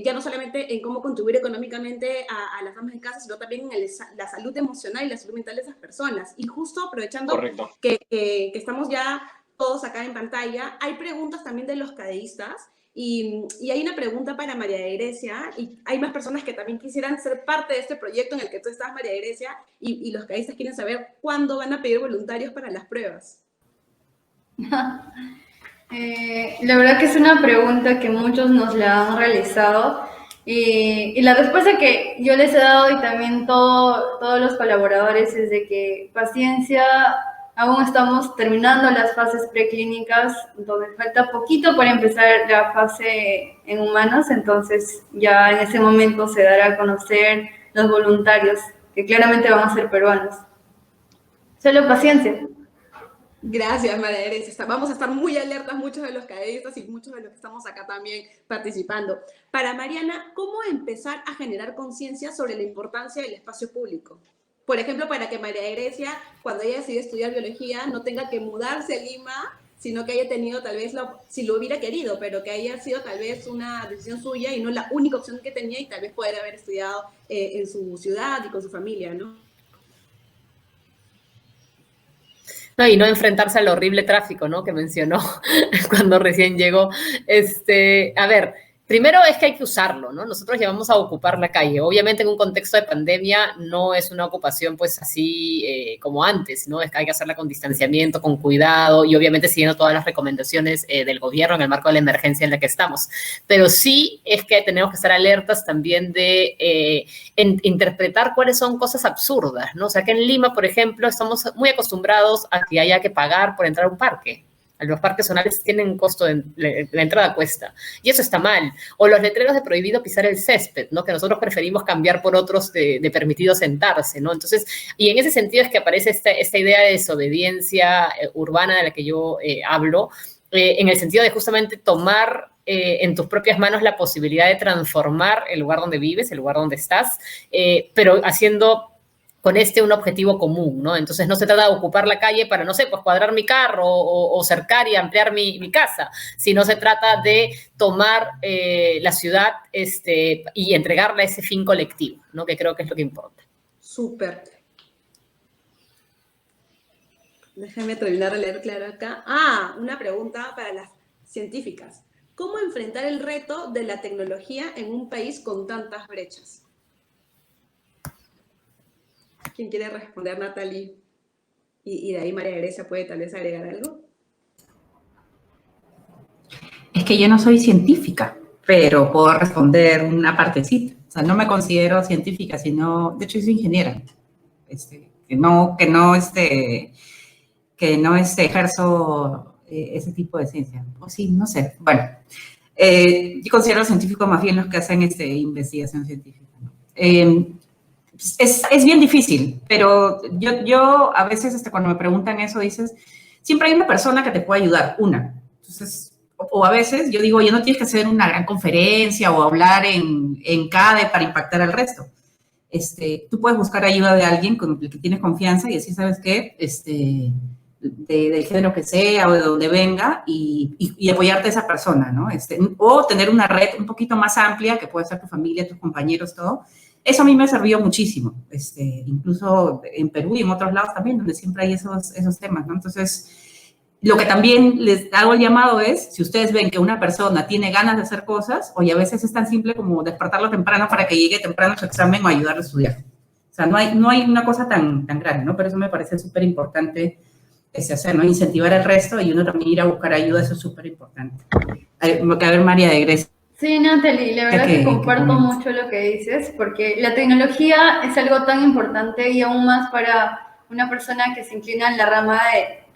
ya no solamente en cómo contribuir económicamente a las amas de casa, sino también en la salud emocional y la salud mental de esas personas. Y justo aprovechando que estamos ya todos acá en pantalla, hay preguntas también de los cadeístas. Y hay una pregunta para María de Grecia, y hay más personas que también quisieran ser parte de este proyecto en el que tú estás, María de Grecia, y los cadeístas quieren saber cuándo van a pedir voluntarios para las pruebas. La verdad que es una pregunta que muchos nos la han realizado, y la respuesta que yo les he dado y también todos los colaboradores es de que paciencia. Aún estamos terminando las fases preclínicas, donde falta poquito para empezar la fase en humanos, entonces ya en ese momento se dará a conocer los voluntarios, que claramente van a ser peruanos. Solo paciencia. Gracias, María Grecia. Vamos a estar muy alertas, muchos de los cadeístas y muchos de los que estamos acá también participando. Para Mariana, ¿cómo empezar a generar conciencia sobre la importancia del espacio público? Por ejemplo, para que María Grecia, cuando ella decidió estudiar biología, no tenga que mudarse a Lima, sino que haya tenido tal vez, si lo hubiera querido, pero que haya sido tal vez una decisión suya y no la única opción que tenía, y tal vez poder haber estudiado en su ciudad y con su familia, ¿no? No, y no enfrentarse al horrible tráfico, ¿no? Que mencionó cuando recién llegó. A ver, primero es que hay que usarlo, ¿no? Nosotros ya vamos a ocupar la calle. Obviamente en un contexto de pandemia no es una ocupación pues así como antes, ¿no? Es que hay que hacerla con distanciamiento, con cuidado y obviamente siguiendo todas las recomendaciones del gobierno en el marco de la emergencia en la que estamos. Pero sí es que tenemos que estar alertas también de interpretar cuáles son cosas absurdas, ¿no? O sea, que en Lima, por ejemplo, estamos muy acostumbrados a que haya que pagar por entrar a un parque. Los parques zonales tienen un costo, la entrada cuesta, y eso está mal. O los letreros de prohibido pisar el césped, ¿no? Que nosotros preferimos cambiar por otros de permitido sentarse, ¿no? Entonces, y en ese sentido es que aparece esta idea de desobediencia urbana de la que yo hablo, en el sentido de justamente tomar en tus propias manos la posibilidad de transformar el lugar donde vives, el lugar donde estás, pero haciendo con un objetivo común, ¿no? Entonces no se trata de ocupar la calle para, no sé, pues cuadrar mi carro o cercar y ampliar mi casa, sino se trata de tomar la ciudad y entregarla a ese fin colectivo, ¿no? Que creo que es lo que importa. Súper. Déjame terminar de leer claro acá. Una pregunta para las científicas. ¿Cómo enfrentar el reto de la tecnología en un país con tantas brechas? ¿Quién quiere responder, Natalie? Y de ahí María Grecia puede tal vez agregar algo. Es que yo no soy científica, pero puedo responder una partecita. O sea, no me considero científica, sino, de hecho, soy ingeniera. Que no ejerzo ese tipo de ciencia. O sí, no sé. Bueno, Yo considero los científicos más bien los que hacen investigación científica, ¿no? Es bien difícil, pero yo a veces cuando me preguntan eso dices, siempre hay una persona que te puede ayudar, una. Entonces, o a veces yo digo, ya no tienes que hacer una gran conferencia o hablar en CADE para impactar al resto. Tú puedes buscar ayuda de alguien con el que tienes confianza y decir, ¿sabes qué? Del género que sea o de donde venga y apoyarte a esa persona, ¿no? O tener una red un poquito más amplia, que puede ser tu familia, tus compañeros, todo. Eso a mí me ha servido muchísimo, incluso en Perú y en otros lados también, donde siempre hay esos temas, ¿no? Entonces, lo que también les hago el llamado es, si ustedes ven que una persona tiene ganas de hacer cosas, oye, a veces es tan simple como despertarlo temprano para que llegue temprano a su examen o ayudarle a estudiar. O sea, no hay una cosa tan grande, ¿no? Pero eso me parece súper importante hacer, ¿no? Incentivar al resto y uno también ir a buscar ayuda, eso es súper importante. A ver, María de Grecia. Sí, Natalie, la verdad que comparto mucho lo que dices, porque la tecnología es algo tan importante y aún más para una persona que se inclina en la rama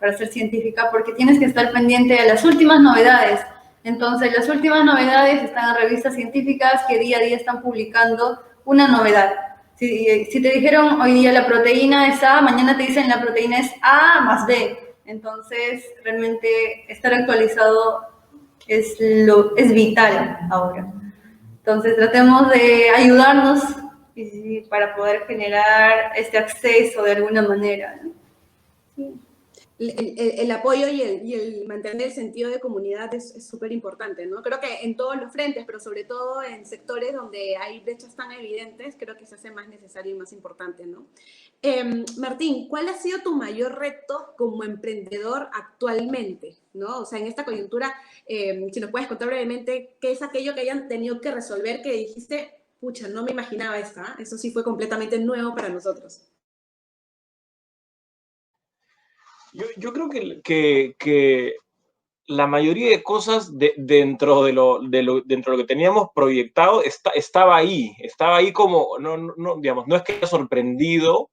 para ser científica, porque tienes que estar pendiente de las últimas novedades. Entonces, las últimas novedades están en revistas científicas que día a día están publicando una novedad. Si te dijeron hoy día la proteína es A, mañana te dicen la proteína es A más B. Entonces, realmente estar actualizado es vital ahora. Entonces, tratemos de ayudarnos para poder generar este acceso de alguna manera, ¿no? Sí. El apoyo y el mantener el sentido de comunidad es súper importante, ¿no? Creo que en todos los frentes, pero sobre todo en sectores donde hay brechas tan evidentes, creo que se hace más necesario y más importante, ¿no? Martín, ¿cuál ha sido tu mayor reto como emprendedor actualmente, ¿no? O sea, en esta coyuntura, si nos puedes contar brevemente qué es aquello que hayan tenido que resolver que dijiste, pucha, no me imaginaba esta, eso sí fue completamente nuevo para nosotros. Yo creo que la mayoría de cosas dentro de lo que teníamos proyectado estaba ahí como, no, digamos, no es que haya sorprendido,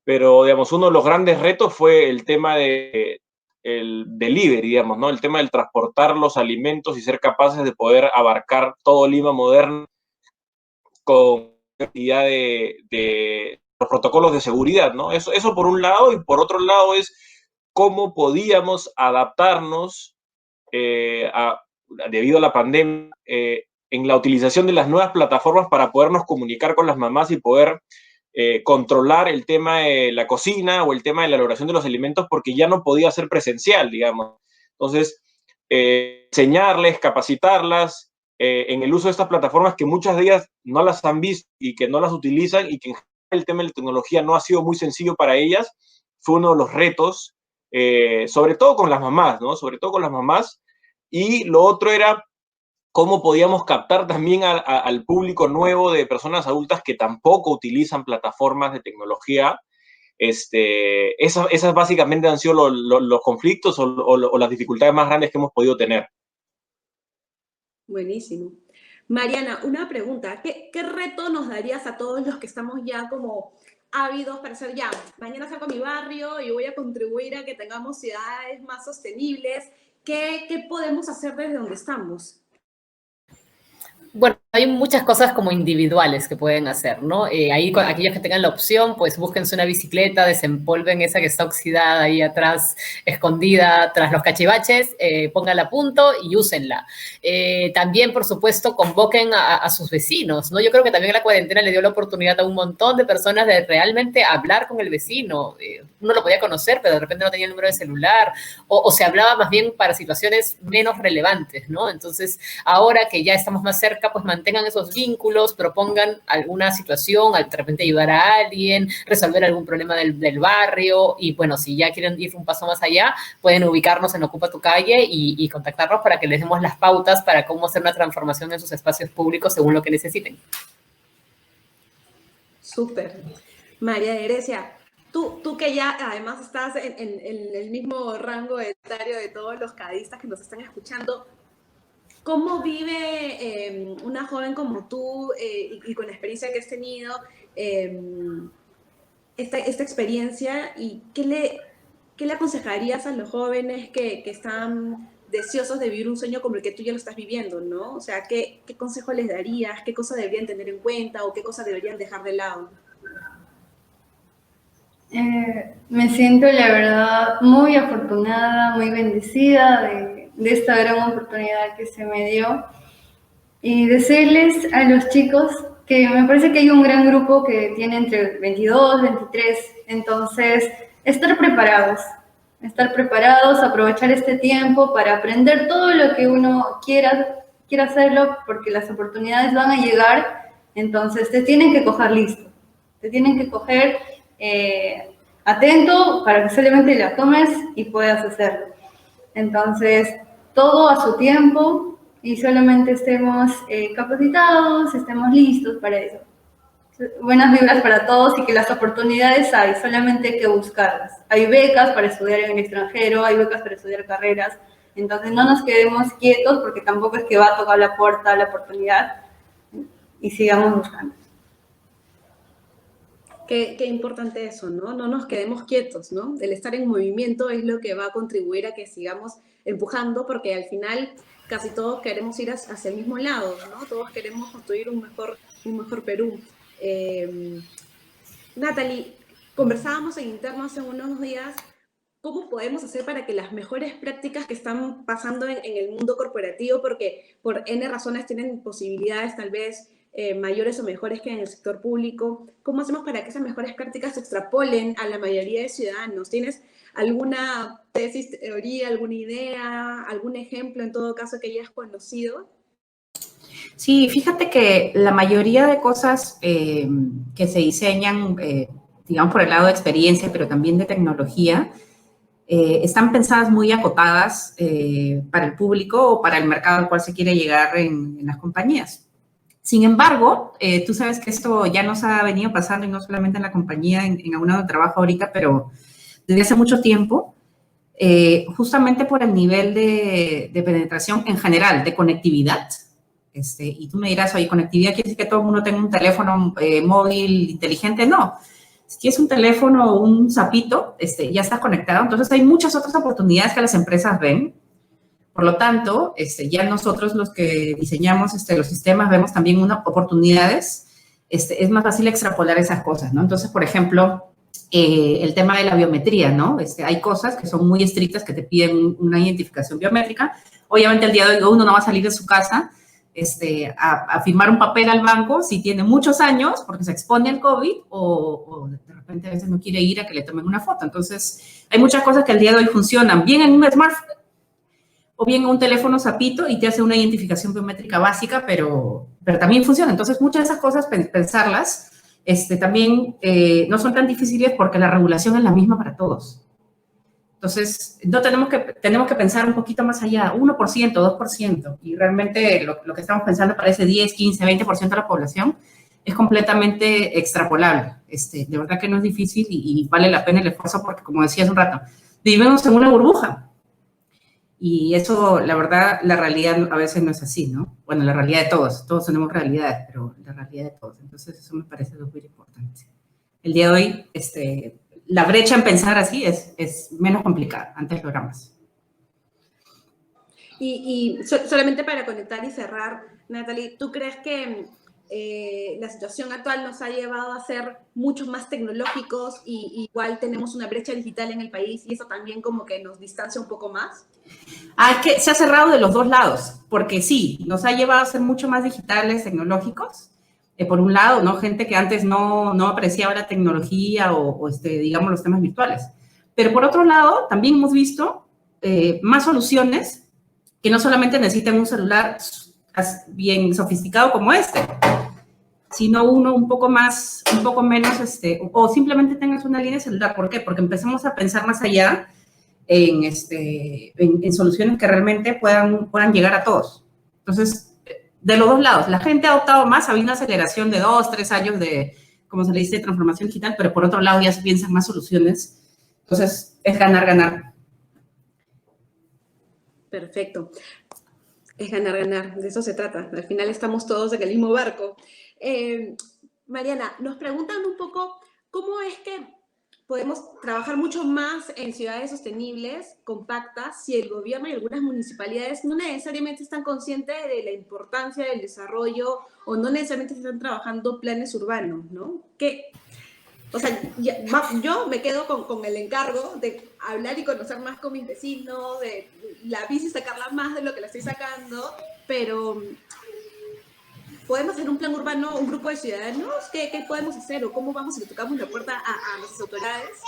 pero, digamos, uno de los grandes retos fue el tema del delivery, digamos, ¿no? El tema del transportar los alimentos y ser capaces de poder abarcar todo Lima moderno con cantidad de los protocolos de seguridad, ¿no? Eso por un lado, y por otro lado es cómo podíamos adaptarnos debido a la pandemia en la utilización de las nuevas plataformas para podernos comunicar con las mamás y poder controlar el tema de la cocina o el tema de la elaboración de los alimentos porque ya no podía ser presencial, digamos. Entonces, enseñarles, capacitarlas en el uso de estas plataformas que muchas de ellas no las han visto y que no las utilizan y que en general el tema de la tecnología no ha sido muy sencillo para ellas, fue uno de los retos, sobre todo con las mamás, ¿no? Sobre todo con las mamás. Y lo otro era cómo podíamos captar también al público nuevo de personas adultas que tampoco utilizan plataformas de tecnología. Esas básicamente han sido los conflictos o las dificultades más grandes que hemos podido tener. Buenísimo. Mariana, una pregunta. ¿Qué reto nos darías a todos los que estamos ya como ávidos para hacer ya? Mañana salgo a mi barrio y voy a contribuir a que tengamos ciudades más sostenibles. ¿Qué podemos hacer desde donde estamos? Bueno, hay muchas cosas como individuales que pueden hacer, ¿no? Ahí, aquellos que tengan la opción, pues búsquense una bicicleta, desempolven esa que está oxidada ahí atrás, escondida tras los cachivaches, pónganla a punto y úsenla. También, por supuesto, convoquen a sus vecinos, ¿no? Yo creo que también la cuarentena le dio la oportunidad a un montón de personas de realmente hablar con el vecino. Uno lo podía conocer, pero de repente no tenía el número de celular, o se hablaba más bien para situaciones menos relevantes, ¿no? Entonces, ahora que ya estamos más cerca, pues mantengan esos vínculos, propongan alguna situación, de repente ayudar a alguien, resolver algún problema del barrio, y bueno, si ya quieren ir un paso más allá, pueden ubicarnos en Ocupa tu Calle y contactarnos para que les demos las pautas para cómo hacer una transformación en sus espacios públicos según lo que necesiten. Súper. María de Grecia, tú que ya además estás en el mismo rango etario de todos los cadistas que nos están escuchando, ¿cómo vive una joven como tú y con la experiencia que has tenido esta experiencia y qué le aconsejarías a los jóvenes que están deseosos de vivir un sueño como el que tú ya lo estás viviendo, ¿no? O sea, ¿qué consejo les darías? ¿Qué cosas deberían tener en cuenta o qué cosas deberían dejar de lado? Me siento, la verdad, muy afortunada, muy bendecida de esta gran oportunidad que se me dio. Y decirles a los chicos que me parece que hay un gran grupo que tiene entre 22, 23, entonces estar preparados, aprovechar este tiempo para aprender todo lo que uno quiera hacerlo, porque las oportunidades van a llegar, entonces te tienen que coger listo, te tienen que coger atento para que solamente la tomes y puedas hacerlo. Entonces, todo a su tiempo y solamente estemos capacitados, estemos listos para eso. Buenas vibras para todos y que las oportunidades hay, solamente hay que buscarlas. Hay becas para estudiar en el extranjero, hay becas para estudiar carreras, entonces no nos quedemos quietos porque tampoco es que va a tocar la puerta la oportunidad y sigamos buscando. Qué importante eso, ¿no? No nos quedemos quietos, ¿no? El estar en movimiento es lo que va a contribuir a que sigamos empujando, porque al final casi todos queremos ir hacia el mismo lado, ¿no? Todos queremos construir un mejor Perú. Natalie, conversábamos en interno hace unos días, ¿cómo podemos hacer para que las mejores prácticas que están pasando en el mundo corporativo, porque por N razones tienen posibilidades tal vez mayores o mejores que en el sector público, ¿cómo hacemos para que esas mejores prácticas se extrapolen a la mayoría de ciudadanos? ¿Tienes alguna tesis, teoría, alguna idea, algún ejemplo en todo caso que hayas conocido? Sí, fíjate que la mayoría de cosas que se diseñan, digamos, por el lado de experiencia, pero también de tecnología, están pensadas muy acotadas para el público o para el mercado al cual se quiere llegar en las compañías. Sin embargo, tú sabes que esto ya nos ha venido pasando, y no solamente en la compañía en una donde trabajo ahorita, pero desde hace mucho tiempo, justamente por el nivel de penetración en general, de conectividad. Y tú me dirás, oye, ¿conectividad quiere decir que todo el mundo tenga un teléfono móvil inteligente? No. Si tienes un teléfono o un zapito, ya estás conectado. Entonces, hay muchas otras oportunidades que las empresas ven. Por lo tanto, ya nosotros los que diseñamos los sistemas vemos también unas oportunidades. Es más fácil extrapolar esas cosas, ¿no? Entonces, por ejemplo, el tema de la biometría, ¿no? Hay cosas que son muy estrictas que te piden una identificación biométrica. Obviamente, el día de hoy uno no va a salir de su casa a firmar un papel al banco si tiene muchos años porque se expone al COVID o de repente a veces no quiere ir a que le tomen una foto. Entonces, hay muchas cosas que el día de hoy funcionan bien en un smartphone o bien en un teléfono zapito y te hace una identificación biométrica básica, pero también funciona. Entonces, muchas de esas cosas, pensarlas, también no son tan difíciles porque la regulación es la misma para todos. Entonces, no tenemos que pensar un poquito más allá, 1%, 2%, y realmente lo que estamos pensando para ese 10, 15, 20% de la población es completamente extrapolable. De verdad que no es difícil y vale la pena el esfuerzo porque, como decía hace un rato, vivimos en una burbuja. Y eso, la verdad, la realidad a veces no es así, ¿no? Bueno, la realidad de todos tenemos realidades, pero la realidad de todos. Entonces, eso me parece súper importante. El día de hoy, la brecha en pensar así es menos complicada. Antes lo era más. Y solamente para conectar y cerrar, Natalie, ¿tú crees que la situación actual nos ha llevado a ser mucho más tecnológicos y igual tenemos una brecha digital en el país y eso también como que nos distancia un poco más? Es que se ha cerrado de los dos lados, porque sí, nos ha llevado a ser mucho más digitales, tecnológicos. Por un lado, ¿no? Gente que antes no apreciaba la tecnología o digamos, los temas virtuales. Pero por otro lado, también hemos visto más soluciones que no solamente necesitan un celular bien sofisticado como sino uno un poco menos, o simplemente tengas una línea de celular. ¿Por qué? Porque empezamos a pensar más allá en soluciones que realmente puedan llegar a todos. Entonces, de los dos lados, la gente ha optado más, había una aceleración de 2, 3 años de, como se le dice, transformación digital, pero por otro lado ya se piensan más soluciones. Entonces, es ganar, ganar. Perfecto. Es ganar, ganar. De eso se trata. Al final estamos todos en el mismo barco. Mariana, nos preguntan un poco cómo es que podemos trabajar mucho más en ciudades sostenibles, compactas, si el gobierno y algunas municipalidades no necesariamente están conscientes de la importancia del desarrollo o no necesariamente están trabajando planes urbanos, ¿no? O sea, yo me quedo con el encargo de hablar y conocer más con mis vecinos, de la bici sacarla más de lo que la estoy sacando, pero ¿podemos hacer un plan urbano, un grupo de ciudadanos? ¿Qué podemos hacer? ¿O cómo vamos y le tocamos la puerta a nuestras autoridades?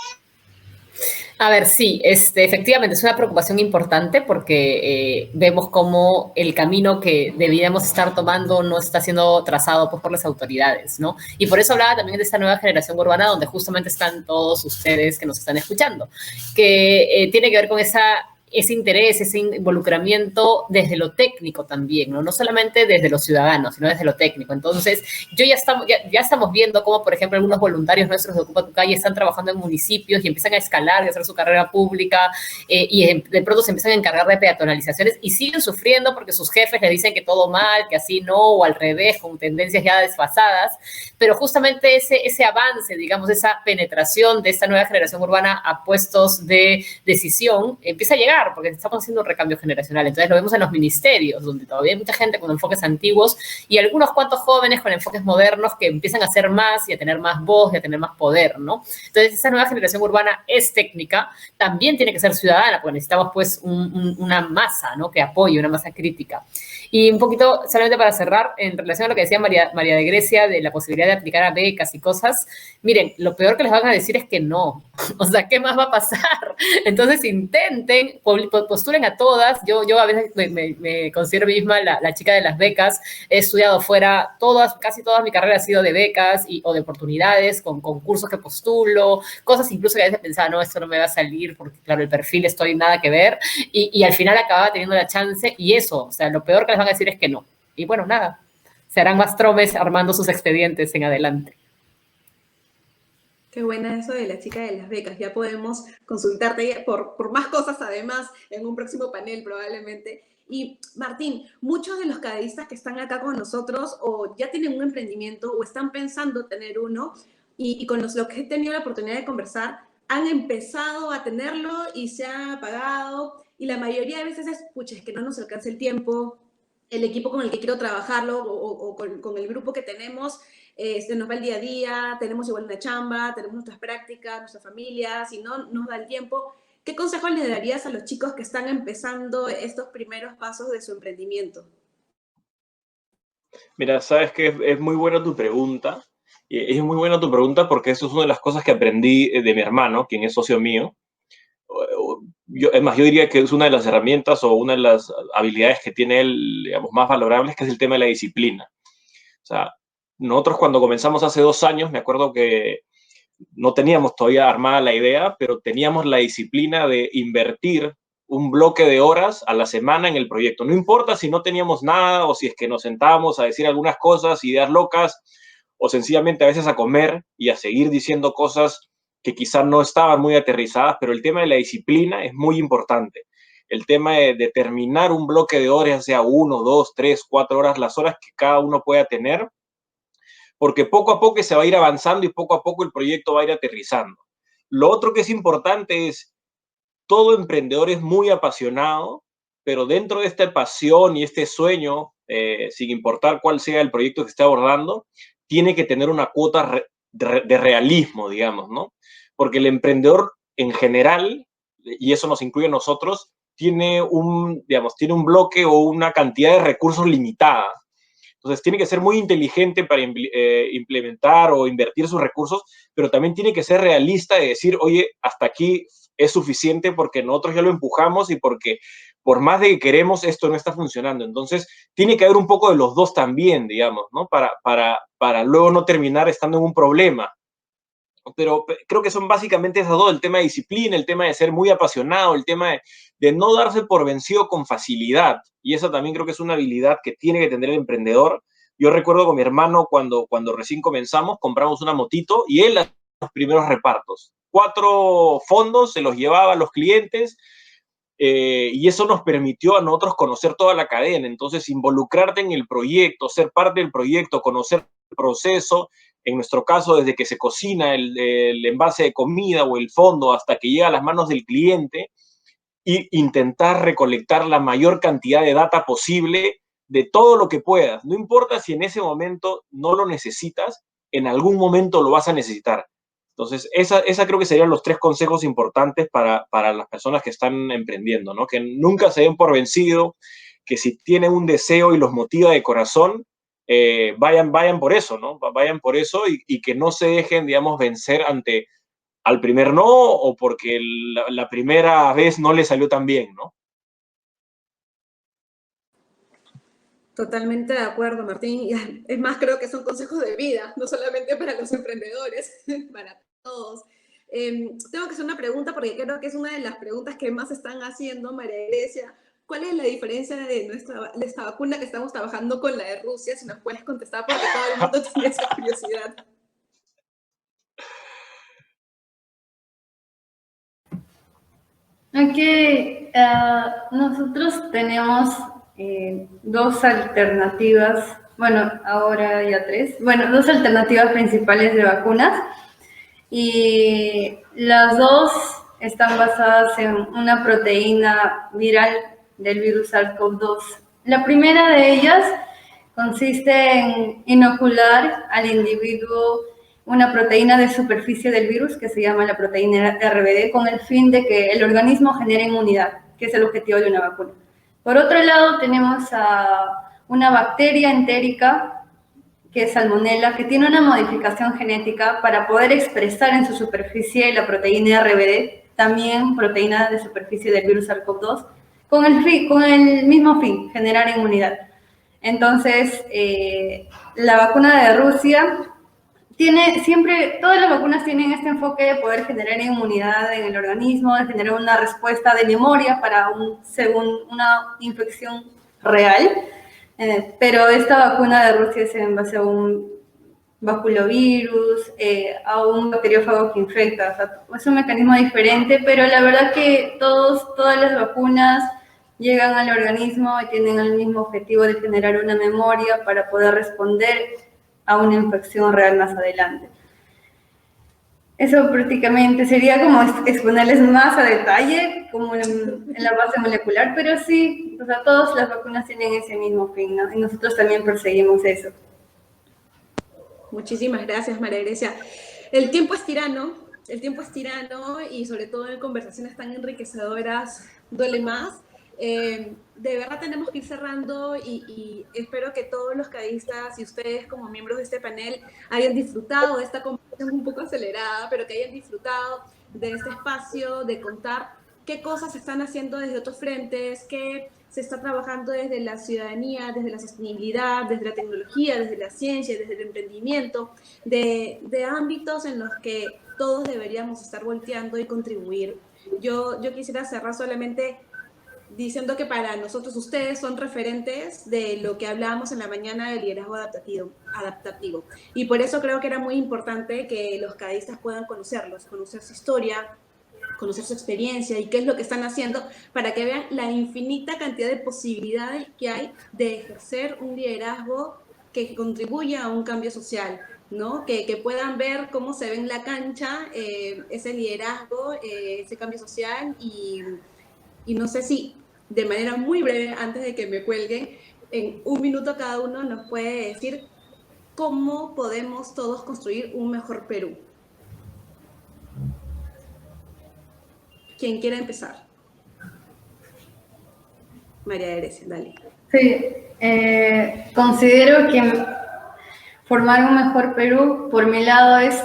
A ver, sí, efectivamente es una preocupación importante porque vemos cómo el camino que debíamos estar tomando no está siendo trazado pues, por las autoridades, ¿no? Y por eso hablaba también de esta nueva generación urbana donde justamente están todos ustedes que nos están escuchando, que tiene que ver con ese interés, ese involucramiento desde lo técnico también, ¿no? No solamente desde los ciudadanos, sino desde lo técnico. Entonces, ya estamos viendo cómo, por ejemplo, algunos voluntarios nuestros de Ocupa tu Calle están trabajando en municipios y empiezan a escalar y a hacer su carrera pública y de pronto se empiezan a encargar de peatonalizaciones y siguen sufriendo porque sus jefes les dicen que todo mal, que así no, o al revés, con tendencias ya desfasadas, pero justamente ese avance, digamos, esa penetración de esta nueva generación urbana a puestos de decisión empieza a llegar porque estamos haciendo un recambio generacional. Entonces lo vemos en los ministerios, donde todavía hay mucha gente con enfoques antiguos y algunos cuantos jóvenes con enfoques modernos que empiezan a hacer más y a tener más voz y a tener más poder, ¿no? Entonces esa nueva generación urbana es técnica, también tiene que ser ciudadana, porque necesitamos pues una masa, ¿no? Que apoye, una masa crítica. Y un poquito, solamente para cerrar, en relación a lo que decía María de Grecia, de la posibilidad de aplicar a becas y cosas, miren, lo peor que les van a decir es que no. O sea, ¿qué más va a pasar? Entonces intenten, postulen a todas. Yo a veces me considero misma la chica de las becas. He estudiado fuera, casi toda mi carrera ha sido de becas o de oportunidades, con concursos que postulo, cosas incluso que a veces pensaba, no, esto no me va a salir, porque claro, el perfil estoy nada que ver, y al final acababa teniendo la chance, y eso, o sea, lo peor que les van a decir es que no. Y bueno, nada, serán más tromes armando sus expedientes en adelante. Qué buena eso de la chica de las becas. Ya podemos consultarte por más cosas además en un próximo panel probablemente. Y Martín, muchos de los cadistas que están acá con nosotros o ya tienen un emprendimiento o están pensando tener uno y con los que he tenido la oportunidad de conversar han empezado a tenerlo y se han apagado y la mayoría de veces es, pucha, es que no nos alcanza el tiempo, el equipo con el que quiero trabajarlo o con el grupo que tenemos se nos va el día a día, tenemos igual una chamba, tenemos nuestras prácticas, nuestras familias, y no nos da el tiempo. ¿Qué consejos le darías a los chicos que están empezando estos primeros pasos de su emprendimiento? Mira, sabes que es muy buena tu pregunta. Es muy buena tu pregunta porque eso es una de las cosas que aprendí de mi hermano, quien es socio mío. Es más, yo diría que es una de las herramientas o una de las habilidades que tiene él, digamos, más valorables, que es el tema de la disciplina. O sea, nosotros cuando comenzamos hace 2 años, me acuerdo que no teníamos todavía armada la idea, pero teníamos la disciplina de invertir un bloque de horas a la semana en el proyecto. No importa si no teníamos nada o si es que nos sentábamos a decir algunas cosas, ideas locas, o sencillamente a veces a comer y a seguir diciendo cosas que quizás no estaban muy aterrizadas, pero el tema de la disciplina es muy importante. El tema de determinar un bloque de horas, sea 1, 2, 3, 4 horas, las horas que cada uno pueda tener, porque poco a poco se va a ir avanzando y poco a poco el proyecto va a ir aterrizando. Lo otro que es importante es, todo emprendedor es muy apasionado, pero dentro de esta pasión y este sueño, sin importar cuál sea el proyecto que esté abordando, tiene que tener una cuota de realismo, digamos, ¿no? Porque el emprendedor en general, y eso nos incluye a nosotros, tiene un bloque o una cantidad de recursos limitada. Entonces, tiene que ser muy inteligente para implementar o invertir sus recursos, pero también tiene que ser realista de decir, oye, hasta aquí es suficiente porque nosotros ya lo empujamos y porque por más de que queremos, esto no está funcionando. Entonces, tiene que haber un poco de los dos también, digamos, ¿no? Para luego no terminar estando en un problema. Pero creo que son básicamente esas dos, el tema de disciplina, el tema de ser muy apasionado, el tema de no darse por vencido con facilidad. Y eso también creo que es una habilidad que tiene que tener el emprendedor. Yo recuerdo con mi hermano cuando recién comenzamos, compramos una motito y él hacía los primeros repartos. 4 fondos se los llevaba a los clientes y eso nos permitió a nosotros conocer toda la cadena. Entonces, involucrarte en el proyecto, ser parte del proyecto, conocer el proceso, en nuestro caso, desde que se cocina el envase de comida o el fondo hasta que llega a las manos del cliente, e intentar recolectar la mayor cantidad de data posible de todo lo que puedas. No importa si en ese momento no lo necesitas, en algún momento lo vas a necesitar. Entonces, esa creo que serían los 3 consejos importantes para las personas que están emprendiendo, ¿no? Que nunca se den por vencido, que si tienen un deseo y los motiva de corazón, vayan por eso, ¿no? Vayan por eso y que no se dejen, digamos, vencer al primer no o porque la primera vez no le salió tan bien, ¿no? Totalmente de acuerdo, Martín. Es más, creo que son consejos de vida, no solamente para los emprendedores, para todos. Tengo que hacer una pregunta porque creo que es una de las preguntas que más están haciendo, María Grecia. ¿Cuál es la diferencia de esta vacuna que estamos trabajando con la de Rusia? Si nos puedes contestar porque todo el mundo tiene esa curiosidad. Ok, nosotros tenemos 2 alternativas, bueno, ahora ya 3, bueno, 2 alternativas principales de vacunas y las 2 están basadas en una proteína viral del virus SARS-CoV-2. La primera de ellas consiste en inocular al individuo una proteína de superficie del virus que se llama la proteína RBD con el fin de que el organismo genere inmunidad, que es el objetivo de una vacuna. Por otro lado, tenemos a una bacteria entérica, que es Salmonella, que tiene una modificación genética para poder expresar en su superficie la proteína RBD, también proteína de superficie del virus SARS-CoV-2, con el mismo fin, generar inmunidad. Entonces, la vacuna de Rusia todas las vacunas tienen este enfoque de poder generar inmunidad en el organismo, de generar una respuesta de memoria según una infección real, pero esta vacuna de Rusia es en base a un baculovirus, a un bacteriófago que infecta, o sea, es un mecanismo diferente, pero la verdad que todas las vacunas llegan al organismo y tienen el mismo objetivo de generar una memoria para poder responder a una infección real más adelante. Eso prácticamente sería como exponerles más a detalle, como en la base molecular, pero sí, o sea, todas las vacunas tienen ese mismo fin, ¿no? Y nosotros también perseguimos eso. Muchísimas gracias, María Grecia. El tiempo es tirano y sobre todo en conversaciones tan enriquecedoras duele más. De verdad tenemos que ir cerrando y espero que todos los cadistas y ustedes como miembros de este panel hayan disfrutado de esta conversación un poco acelerada, pero que hayan disfrutado de este espacio, de contar qué cosas se están haciendo desde otros frentes, qué se está trabajando desde la ciudadanía, desde la sostenibilidad, desde la tecnología, desde la ciencia, desde el emprendimiento, de ámbitos en los que todos deberíamos estar volteando y contribuir. Yo quisiera cerrar solamente diciendo que para nosotros ustedes son referentes de lo que hablábamos en la mañana del liderazgo adaptativo. Y por eso creo que era muy importante que los cadistas puedan conocerlos, conocer su historia, conocer su experiencia y qué es lo que están haciendo para que vean la infinita cantidad de posibilidades que hay de ejercer un liderazgo que contribuya a un cambio social, ¿no? Que puedan ver cómo se ve en la cancha ese liderazgo, ese cambio social y no sé si de manera muy breve, antes de que me cuelguen, en 1 minuto cada uno nos puede decir cómo podemos todos construir un mejor Perú. ¿Quién quiere empezar? María Grecia, dale. Sí, considero que formar un mejor Perú, por mi lado, es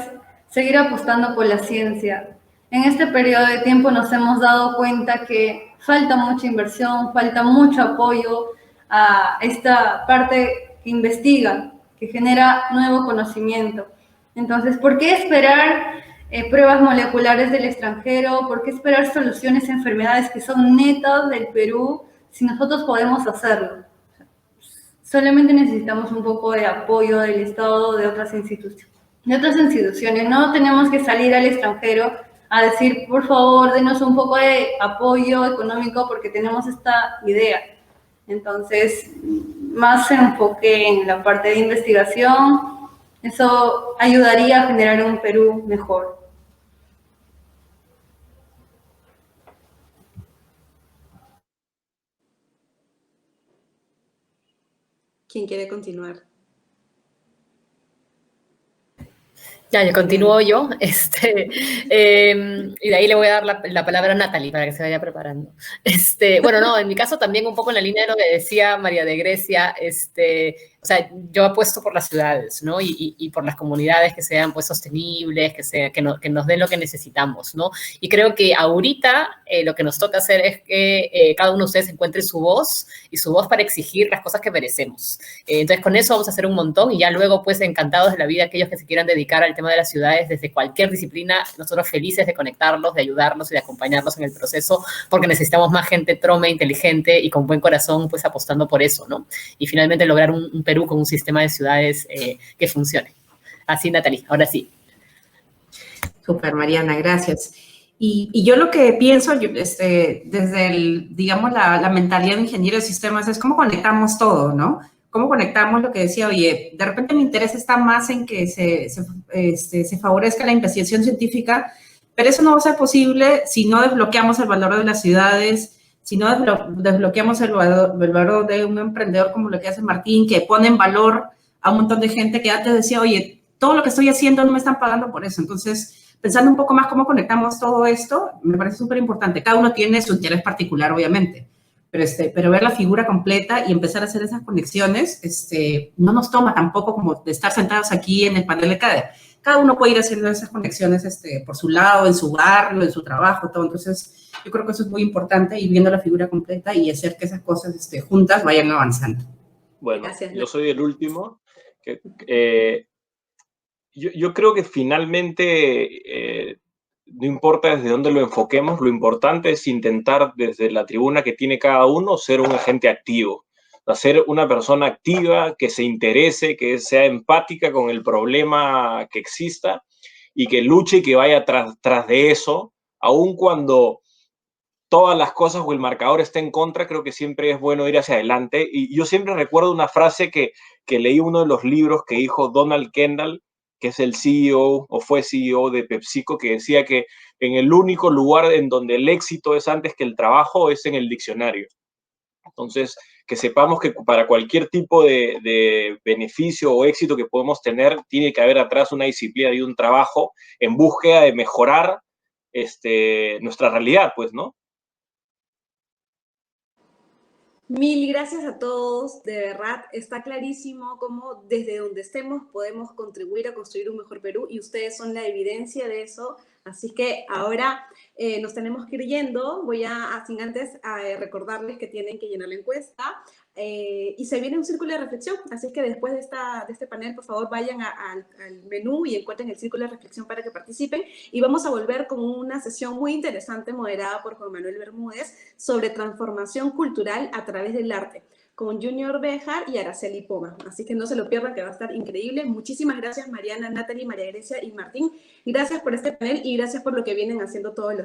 seguir apostando por la ciencia. En este periodo de tiempo nos hemos dado cuenta que falta mucha inversión, falta mucho apoyo a esta parte que investiga, que genera nuevo conocimiento. Entonces, ¿por qué esperar pruebas moleculares del extranjero? ¿Por qué esperar soluciones a enfermedades que son netas del Perú si nosotros podemos hacerlo? Solamente necesitamos un poco de apoyo del Estado, de otras instituciones. No tenemos que salir al extranjero a decir, por favor, denos un poco de apoyo económico porque tenemos esta idea. Entonces, más enfoque en la parte de investigación, Eso ayudaría a generar un Perú mejor. ¿Quién quiere continuar? Ya, yo continúo yo, y de ahí le voy a dar la palabra a Natalie para que se vaya preparando. Bueno, no, en mi caso también un poco en la línea de lo que decía María de Grecia, o sea, yo apuesto por las ciudades, ¿no? Y por las comunidades que sean, pues, sostenibles, que nos den lo que necesitamos, ¿no? Y creo que ahorita lo que nos toca hacer es que cada uno de ustedes encuentre su voz, y su voz para exigir las cosas que merecemos. Entonces, con eso vamos a hacer un montón, y ya luego, pues, encantados de la vida aquellos que se quieran dedicar al tema de las ciudades desde cualquier disciplina, nosotros felices de conectarlos, de ayudarnos y de acompañarnos en el proceso, porque necesitamos más gente trome, inteligente y con buen corazón, pues, apostando por eso, ¿no? Y finalmente lograr un Perú con un sistema de ciudades que funcione. Así, Natalie, ahora sí. Súper, Mariana, gracias. Y yo lo que pienso, desde digamos, la mentalidad de ingeniero de sistemas es cómo conectamos todo, ¿no? Cómo conectamos lo que decía, oye, de repente mi interés está más en que se favorezca la investigación científica, pero eso no va a ser posible si no desbloqueamos el valor de las ciudades, si no desbloqueamos el valor de un emprendedor como lo que hace Martín, que pone en valor a un montón de gente que antes decía, oye, todo lo que estoy haciendo no me están pagando por eso. Entonces, pensando un poco más cómo conectamos todo esto, me parece súper importante. Cada uno tiene su interés particular, obviamente, pero ver la figura completa y empezar a hacer esas conexiones, no nos toma tampoco como de estar sentados aquí en el panel de CADE. Cada uno puede ir haciendo esas conexiones por su lado, en su barrio, en su trabajo, todo. Entonces, yo creo que eso es muy importante, ir viendo la figura completa y hacer que esas cosas juntas vayan avanzando. Bueno, Gracias. Yo soy el último. Yo creo que finalmente, no importa desde dónde lo enfoquemos, lo importante es intentar desde la tribuna que tiene cada uno ser un agente activo, ser una persona activa, que se interese, que sea empática con el problema que exista y que luche y que vaya tras de eso, aun cuando todas las cosas o el marcador está en contra, creo que siempre es bueno ir hacia adelante. Y yo siempre recuerdo una frase que leí en uno de los libros que dijo Donald Kendall, que es el CEO o fue CEO de PepsiCo, que decía que en el único lugar en donde el éxito es antes que el trabajo es en el diccionario. Entonces, que sepamos que para cualquier tipo de beneficio o éxito que podemos tener, tiene que haber atrás una disciplina y un trabajo en búsqueda de mejorar nuestra realidad, pues, ¿no? Mil gracias a todos, de verdad está clarísimo cómo desde donde estemos podemos contribuir a construir un mejor Perú y ustedes son la evidencia de eso, así que ahora nos tenemos que ir yendo, voy sin antes recordarles que tienen que llenar la encuesta y se viene un círculo de reflexión, así que después de este panel por favor vayan al menú y encuentren el círculo de reflexión para que participen y vamos a volver con una sesión muy interesante moderada por Juan Manuel Bermúdez sobre transformación cultural a través del arte, con Junior Béjar y Araceli Poma. Así que no se lo pierdan, que va a estar increíble. Muchísimas gracias, Mariana, Natalie, María Grecia y Martín. Gracias por este panel y gracias por lo que vienen haciendo todos los días.